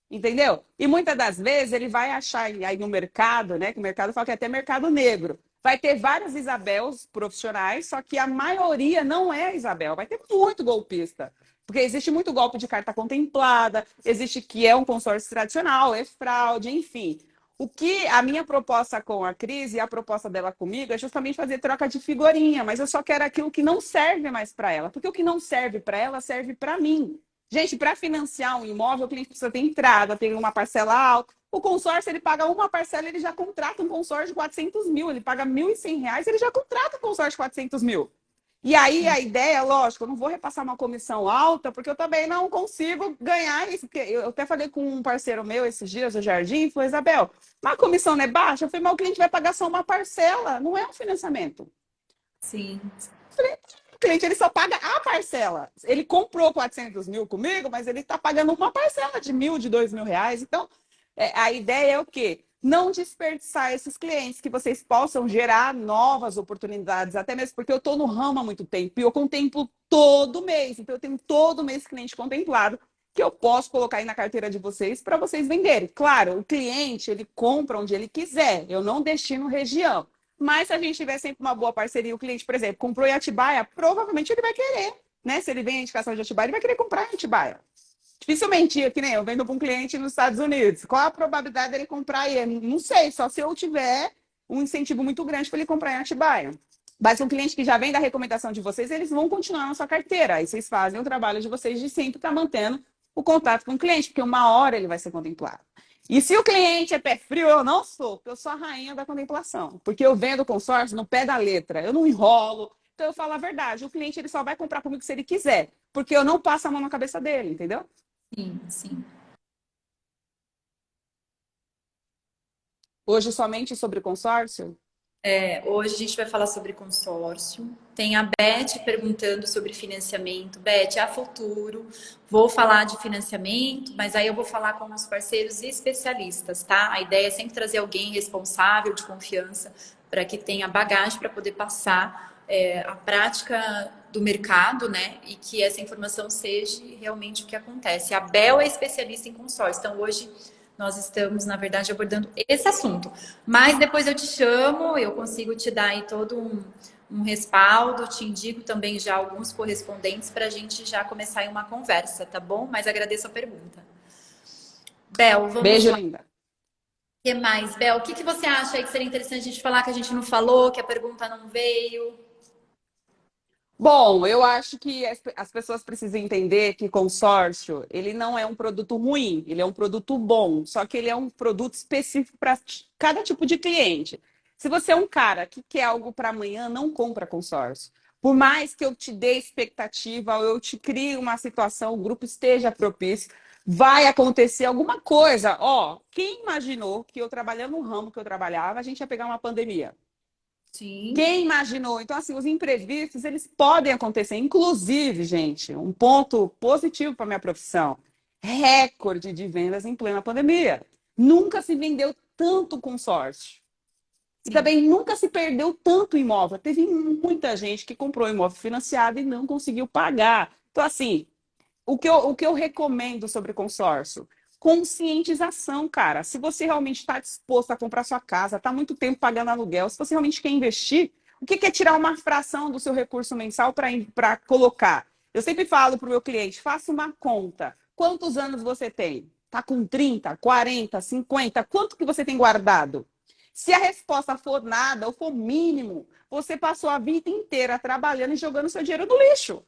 Entendeu? E muitas das vezes ele vai achar aí no mercado, né? Que o mercado fala que é até mercado negro. Vai ter várias Isabels profissionais, só que a maioria não é a Isabel. Vai ter muito golpista. Porque existe muito golpe de carta contemplada, existe que é um consórcio tradicional, é fraude, enfim. O que a minha proposta com a Cris e a proposta dela comigo é justamente fazer troca de figurinha, mas eu só quero aquilo que não serve mais para ela, porque o que não serve para ela serve para mim. Gente, para financiar um imóvel, o cliente precisa ter entrada, ter uma parcela alta. O consórcio, ele paga uma parcela, ele já contrata um consórcio de 400 mil. Ele paga R$ 1.100, ele já contrata um consórcio de 400 mil. E aí a ideia, lógico, eu não vou repassar uma comissão alta, porque eu também não consigo ganhar isso. Porque eu até falei com um parceiro meu esses dias, o Jardim, falou, Isabel, mas a comissão não é baixa? Eu falei, mas o cliente vai pagar só uma parcela, não é um financiamento. Sim. O cliente ele só paga a parcela. Ele comprou 400 mil comigo, mas ele está pagando uma parcela de 1.000, de R$ 2.000. Então, a ideia é o quê? Não desperdiçar esses clientes, que vocês possam gerar novas oportunidades, até mesmo porque eu estou no ramo há muito tempo e eu contemplo todo mês. Então, eu tenho todo mês cliente contemplado que eu posso colocar aí na carteira de vocês para vocês venderem. Claro, o cliente ele compra onde ele quiser, eu não destino região. Mas se a gente tiver sempre uma boa parceria, o cliente, por exemplo, comprou em Atibaia, provavelmente ele vai querer, né? Se ele vem a indicação de Atibaia, ele vai querer comprar em Atibaia. Dificilmente, que nem eu vendo para um cliente nos Estados Unidos. Qual a probabilidade dele comprar aí? Não sei, só se eu tiver um incentivo muito grande para ele comprar em Atibaia. Mas um cliente que já vem da recomendação de vocês, eles vão continuar na sua carteira. Aí vocês fazem o trabalho de vocês de sempre estar mantendo o contato com o cliente, porque uma hora ele vai ser contemplado. E se o cliente é pé frio, eu não sou, porque eu sou a rainha da contemplação. Porque eu vendo consórcio no pé da letra, eu não enrolo. Então eu falo a verdade, o cliente ele só vai comprar comigo se ele quiser, porque eu não passo a mão na cabeça dele, entendeu? Sim, sim. Hoje somente sobre consórcio? Hoje a gente vai falar sobre consórcio. Tem a Beth perguntando sobre financiamento. Beth, a futuro, vou falar de financiamento, mas aí eu vou falar com os parceiros especialistas, tá? A ideia é sempre trazer alguém responsável, de confiança, para que tenha bagagem para poder passar a prática do mercado, né? E que essa informação seja realmente o que acontece. A Bel é especialista em consórcio, então hoje nós estamos, na verdade, abordando esse assunto. Mas depois eu te chamo, eu consigo te dar aí todo um respaldo, te indico também já alguns correspondentes para a gente já começar aí uma conversa, tá bom? Mas agradeço a pergunta. Bel, vamos Beijo, lá. O linda. que mais, Bel? O que você acha aí que seria interessante a gente falar que a gente não falou, que a pergunta não veio? Bom, eu acho que as pessoas precisam entender que consórcio, ele não é um produto ruim, ele é um produto bom, só que ele é um produto específico para cada tipo de cliente. Se você é um cara que quer algo para amanhã, não compra consórcio. Por mais que eu te dê expectativa, ou eu te crie uma situação, o grupo esteja propício, vai acontecer alguma coisa. Ó, quem imaginou que eu trabalhando no ramo que eu trabalhava, a gente ia pegar uma pandemia? Sim, Quem imaginou? Então, assim, os imprevistos, eles podem acontecer. Inclusive, gente, um ponto positivo para minha profissão, recorde de vendas em plena pandemia. Nunca se vendeu tanto consórcio. E sim. também nunca se perdeu tanto imóvel. Teve muita gente que comprou imóvel financiado e não conseguiu pagar. Então, assim, o que eu recomendo sobre consórcio? Conscientização, cara. Se você realmente está disposto a comprar sua casa, está muito tempo pagando aluguel, se você realmente quer investir, o que é tirar uma fração do seu recurso mensal para colocar? Eu sempre falo para o meu cliente, faça uma conta. Quantos anos você tem? Está com 30, 40, 50? Quanto que você tem guardado? Se a resposta for nada ou for mínimo, você passou a vida inteira trabalhando e jogando seu dinheiro no lixo.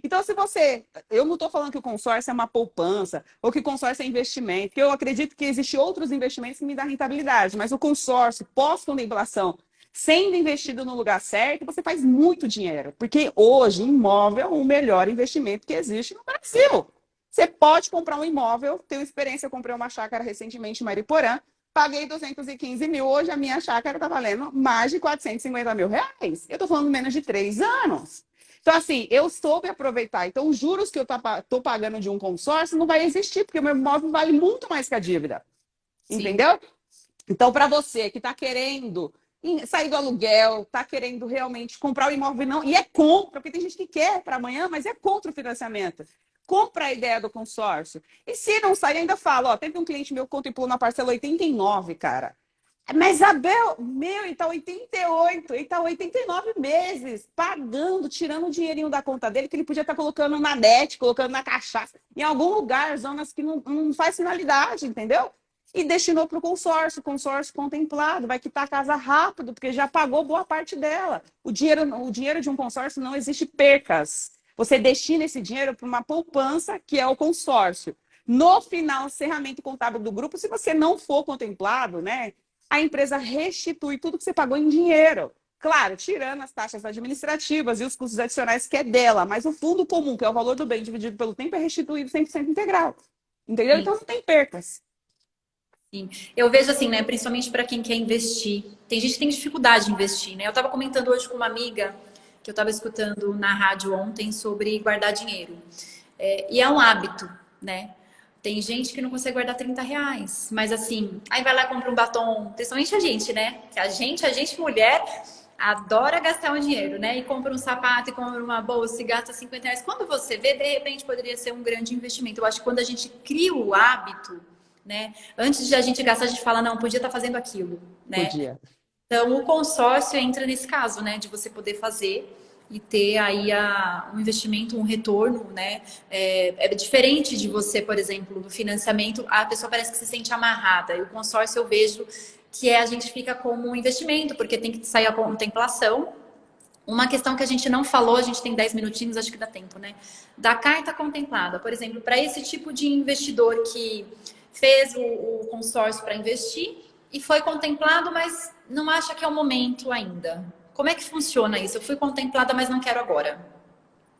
Então, se você. Eu não estou falando que o consórcio é uma poupança ou que o consórcio é investimento, porque eu acredito que existem outros investimentos que me dão rentabilidade, mas o consórcio, pós-contemplação, sendo investido no lugar certo, você faz muito dinheiro. Porque hoje, imóvel é o melhor investimento que existe no Brasil. Você pode comprar um imóvel. Tenho experiência, eu comprei uma chácara recentemente em Mariporã, paguei 215 mil. Hoje a minha chácara está valendo mais de 450 mil reais. Eu estou falando menos de 3 anos. Então, assim, eu soube aproveitar. Então, os juros que eu estou pagando de um consórcio não vai existir, porque o meu imóvel vale muito mais que a dívida. Sim. Entendeu? Então, para você que está querendo sair do aluguel, está querendo realmente comprar o imóvel, não, e é contra, porque tem gente que quer para amanhã, mas é contra o financiamento. Compra a ideia do consórcio. E se não sair, ainda fala, ó, teve um cliente meu que contemplou na parcela 89, cara. Mas, Abel, meu, ele está 88, ele está 89 meses pagando, tirando o dinheirinho da conta dele, que ele podia estar colocando na net, colocando na cachaça, em algum lugar, zonas que não faz finalidade, entendeu? E destinou para o consórcio contemplado, vai quitar a casa rápido, porque já pagou boa parte dela. O dinheiro de um consórcio não existe percas. Você destina esse dinheiro para uma poupança, que é o consórcio. No final, encerramento contábil do grupo, se você não for contemplado, né? A empresa restitui tudo que você pagou em dinheiro. Claro, tirando as taxas administrativas e os custos adicionais que é dela, mas o fundo comum, que é o valor do bem dividido pelo tempo, é restituído 100% integral. Entendeu? Sim. Então não tem percas. Sim. Eu vejo assim, né, principalmente para quem quer investir. Tem gente que tem dificuldade de investir, né? Eu estava comentando hoje com uma amiga que eu estava escutando na rádio ontem sobre guardar dinheiro. E é um hábito, né? Tem gente que não consegue guardar R$ 30, mas assim, aí vai lá e compra um batom, principalmente a gente, né? Que a gente mulher, adora gastar um dinheiro, né? E compra um sapato e compra uma bolsa e gasta R$ 50. Quando você vê, de repente poderia ser um grande investimento. Eu acho que quando a gente cria o hábito, né? Antes de a gente gastar, a gente fala, não, podia estar fazendo aquilo, né? Podia. Então, o consórcio entra nesse caso, né? De você poder fazer e ter aí um investimento, um retorno, né? É diferente de você, por exemplo, do financiamento, a pessoa parece que se sente amarrada. E o consórcio eu vejo que a gente fica como um investimento, porque tem que sair a contemplação. Uma questão que a gente não falou, a gente tem 10 minutinhos, acho que dá tempo, né? Da carta contemplada, por exemplo, para esse tipo de investidor que fez o consórcio para investir e foi contemplado, mas não acha que é o momento ainda. Como é que funciona isso? Eu fui contemplada, mas não quero agora.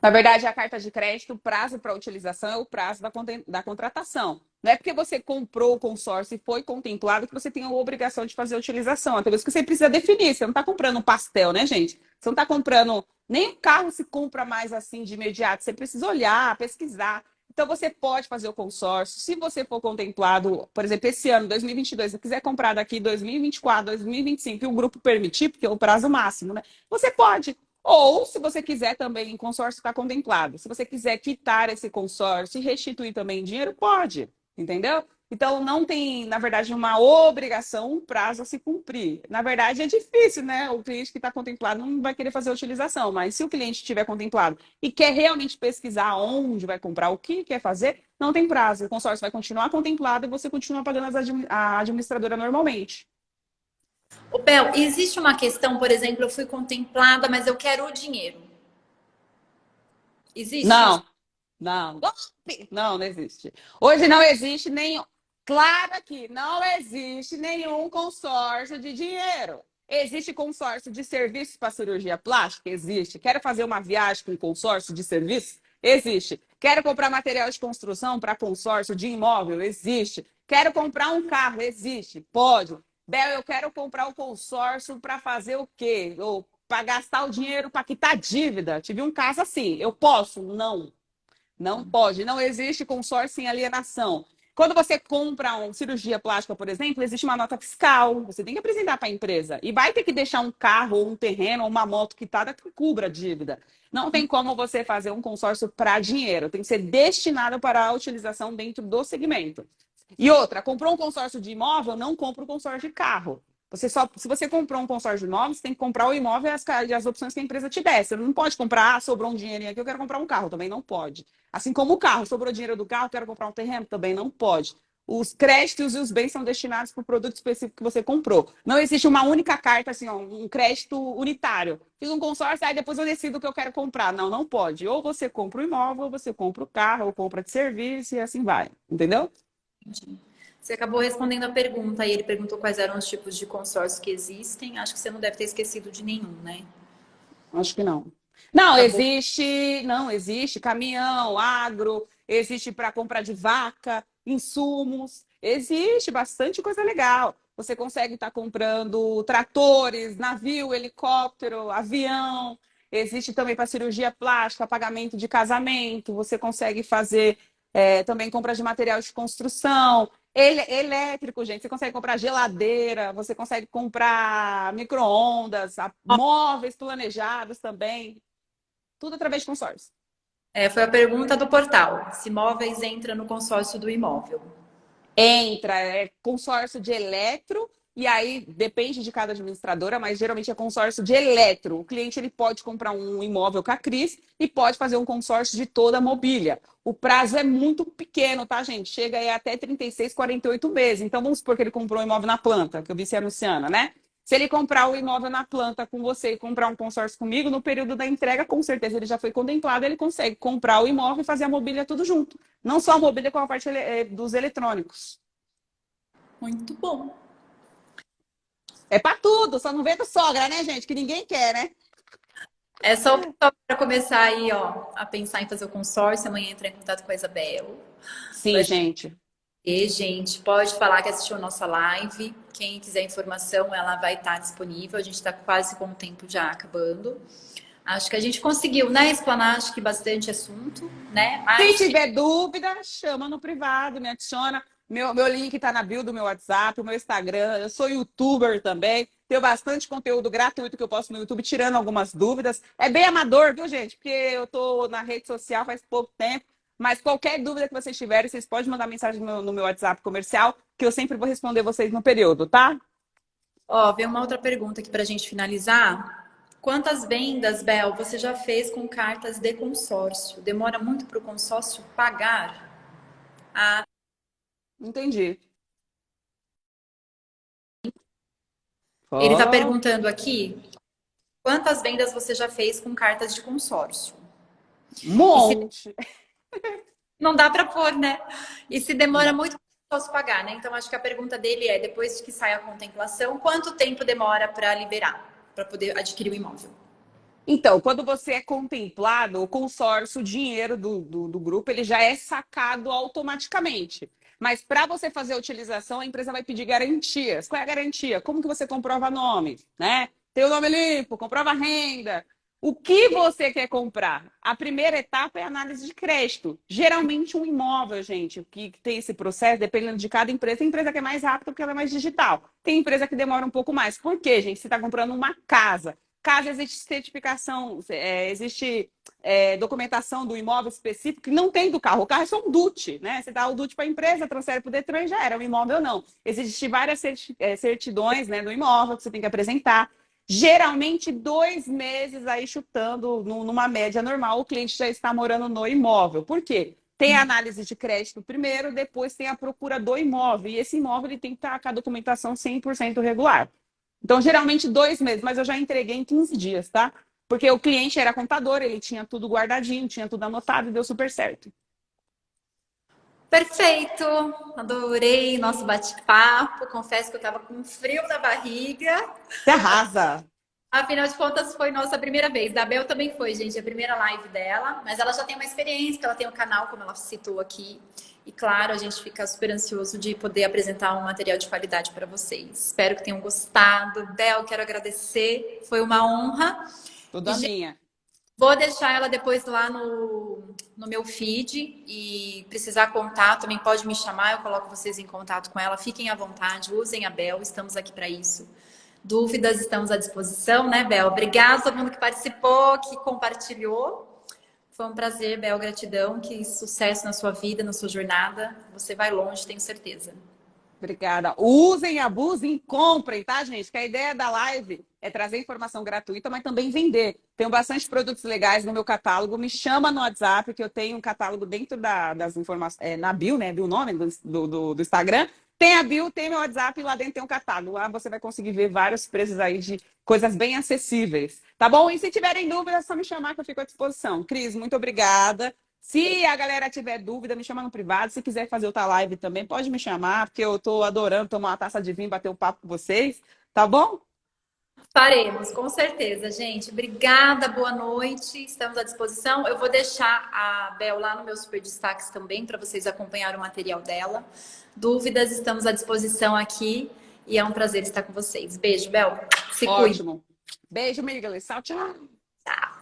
Na verdade, a carta de crédito, o prazo para utilização é o prazo da contratação. Não é porque você comprou o consórcio e foi contemplado que você tem a obrigação de fazer a utilização. Até mesmo que você precisa definir. Você não está comprando um pastel, né, gente? Você não está comprando. Nem um carro se compra mais assim de imediato. Você precisa olhar, pesquisar. Então, você pode fazer o consórcio. Se você for contemplado, por exemplo, esse ano, 2022, se quiser comprar daqui 2024, 2025, e o grupo permitir, porque é o prazo máximo, né? Você pode. Ou, se você quiser também, o consórcio está contemplado. Se você quiser quitar esse consórcio e restituir também dinheiro, pode. Entendeu? Então, não tem, na verdade, uma obrigação, um prazo a se cumprir. Na verdade, é difícil, né? O cliente que está contemplado não vai querer fazer a utilização, mas se o cliente estiver contemplado e quer realmente pesquisar onde vai comprar, o que quer fazer, não tem prazo. O consórcio vai continuar contemplado e você continua pagando a administradora normalmente. O Bel, existe uma questão, por exemplo, eu fui contemplada, mas eu quero o dinheiro. Existe isso? Não, não, não existe. Hoje não existe nenhum. Claro que não existe nenhum consórcio de dinheiro. Existe consórcio de serviços para cirurgia plástica? Existe. Quero fazer uma viagem com consórcio de serviço? Existe. Quero comprar material de construção para consórcio de imóvel? Existe. Quero comprar um carro? Existe. Pode. Bel, eu quero comprar o consórcio para fazer o quê? Ou para gastar o dinheiro para quitar dívida. Tive um caso assim. Eu posso? Não. Não pode. Não existe consórcio em alienação. Quando você compra uma cirurgia plástica, por exemplo, existe uma nota fiscal. Você tem que apresentar para a empresa. E vai ter que deixar um carro, ou um terreno, ou uma moto quitada que cubra a dívida. Não tem como você fazer um consórcio para dinheiro. Tem que ser destinado para a utilização dentro do segmento. E outra, comprou um consórcio de imóvel, não compra o consórcio de carro. Se você comprou um consórcio de imóvel, você tem que comprar o imóvel e as opções que a empresa te der. Você não pode comprar, sobrou um dinheirinho aqui, eu quero comprar um carro. Também não pode. Assim como o carro, sobrou dinheiro do carro, eu quero comprar um terreno. Também não pode. os créditos e os bens são destinados para o produto específico que você comprou. Não existe uma única carta, assim, ó, um crédito unitário. Fiz um consórcio, aí depois eu decido o que eu quero comprar. Não, não pode. Ou você compra o imóvel, ou você compra o carro, ou compra de serviço e assim vai. Entendeu? Você acabou respondendo a pergunta e ele perguntou quais eram os tipos de consórcios que existem. Acho que você não deve ter esquecido de nenhum, né? Acho que não. Não, Acabou. existe caminhão, agro, existe para compra de vaca, insumos, existe bastante coisa legal. Você consegue estar comprando tratores, navio, helicóptero, avião. Existe também para cirurgia plástica, pagamento de casamento. Você consegue fazer também compra de material de construção. Elétrico, gente, você consegue comprar geladeira, você consegue comprar micro-ondas, móveis planejados também, tudo através de consórcio. Foi a pergunta do portal. Se imóveis entra no consórcio do imóvel. Entra, é consórcio de eletro, e aí depende de cada administradora, mas geralmente é consórcio de eletro. O cliente ele pode comprar um imóvel com a Cris e pode fazer um consórcio de toda a mobília. O prazo é muito pequeno, tá, gente? Chega aí até 36, 48 meses. Então vamos supor que ele comprou um imóvel na planta, que eu vi você anunciando, né? Se ele comprar o imóvel na planta com você e comprar um consórcio comigo, no período da entrega, com certeza ele já foi contemplado, ele consegue comprar o imóvel e fazer a mobília tudo junto. Não só a mobília, como a parte dos eletrônicos. Muito bom. É para tudo, só não vem do sogra, né, gente? Que ninguém quer, né? É só o pessoal para começar aí, ó, a pensar em fazer o consórcio. Amanhã entrar em contato com a Isabel. Sim, gente. E, gente, pode falar que assistiu a nossa live. Quem quiser informação, ela vai estar disponível. A gente está quase com o tempo já acabando. Acho que a gente conseguiu, né, explanar, acho que bastante assunto, né? Se Mas tiver dúvida, chama no privado, me adiciona. Meu link está na bio do meu WhatsApp, o meu Instagram. Eu sou youtuber também. Tenho bastante conteúdo gratuito que eu posto no YouTube, tirando algumas dúvidas. É bem amador, viu, gente? Porque eu tô na rede social faz pouco tempo. Mas qualquer dúvida que vocês tiverem, vocês podem mandar mensagem no meu WhatsApp comercial, que eu sempre vou responder vocês no período, tá? ó, vem uma outra pergunta aqui para a gente finalizar. Quantas vendas, Bel, você já fez com cartas de consórcio? Demora muito para o consórcio pagar? Ah, Entendi. ele está Ó, perguntando aqui, quantas vendas você já fez com cartas de consórcio? um E se monte. não dá para pôr, né? E se demora muito para o consórcio pagar, né? Então acho que a pergunta dele é, depois que sai a contemplação, quanto tempo demora para liberar, para poder adquirir o imóvel? Então, quando você é contemplado, o consórcio, o dinheiro do grupo, ele já é sacado automaticamente. Mas para você fazer a utilização, a empresa vai pedir garantias. Qual é a garantia? Como que você comprova nome, né? Tem o nome limpo, comprova a renda. O que você quer comprar? A primeira etapa é a análise de crédito. Geralmente um imóvel, gente, que tem esse processo, dependendo de cada empresa. Tem empresa que é mais rápida porque ela é mais digital. Tem empresa que demora um pouco mais. Por quê, gente? Você está comprando uma casa. Caso existe certificação, existe documentação do imóvel específico que não tem do carro. O carro é só um DUT, né? Você dá o DUT para a empresa, transfere para o Detran e já era. O imóvel não. Existem várias certidões, né, do imóvel que você tem que apresentar. Geralmente, 2 meses aí chutando numa média normal, o cliente já está morando no imóvel. Por quê? Tem a análise de crédito primeiro, depois tem a procura do imóvel. E esse imóvel ele tem que estar com a documentação 100% regular. Então, geralmente 2 meses, mas eu já entreguei em 15 dias, tá? Porque o cliente era contador, ele tinha tudo guardadinho, tinha tudo anotado e deu super certo. Perfeito! Adorei nosso bate-papo. Confesso que eu estava com um frio na barriga. Você arrasa! Afinal de contas, foi nossa primeira vez. Da Bel também foi, gente, a primeira live dela. Mas ela já tem uma experiência, ela tem um canal, como ela citou aqui. E claro, a gente fica super ansioso de poder apresentar um material de qualidade para vocês. Espero que tenham gostado. Bel, quero agradecer. Foi uma honra. Tudo E, a gente, minha. vou deixar ela depois lá no meu feed e precisar contar, também pode me chamar, eu coloco vocês em contato com ela. Fiquem à vontade, usem a Bel, estamos aqui para isso. Dúvidas, estamos à disposição, né, Bel? Obrigada a todo mundo que participou, que compartilhou. Foi um prazer, Bel, gratidão, que sucesso na sua vida, na sua jornada. Você vai longe, tenho certeza. Obrigada. Usem, abusem, comprem, tá, gente? Que a ideia da live é trazer informação gratuita, mas também vender. Tenho bastante produtos legais no meu catálogo. Me chama no WhatsApp, que eu tenho um catálogo dentro das informações, na bio, né? Bio nome do Instagram. Tem a bio, tem meu WhatsApp e lá dentro tem um catálogo. Lá você vai conseguir ver vários preços aí de coisas bem acessíveis. Tá bom? E se tiverem dúvidas, é só me chamar que eu fico à disposição. Cris, muito obrigada. Se a galera tiver dúvida, me chama no privado. Se quiser fazer outra live também, pode me chamar, porque eu tô adorando tomar uma taça de vinho, bater um papo com vocês. Tá bom? Faremos, com certeza, gente. Obrigada, boa noite. Estamos à disposição. Eu vou deixar a Bel lá no meu Super Destaques também, para vocês acompanharem o material dela. Dúvidas, estamos à disposição aqui. E é um prazer estar com vocês. Beijo, Bel. Se cuide. Ótimo. Beijo, amiga. Tchau, tchau. Tchau.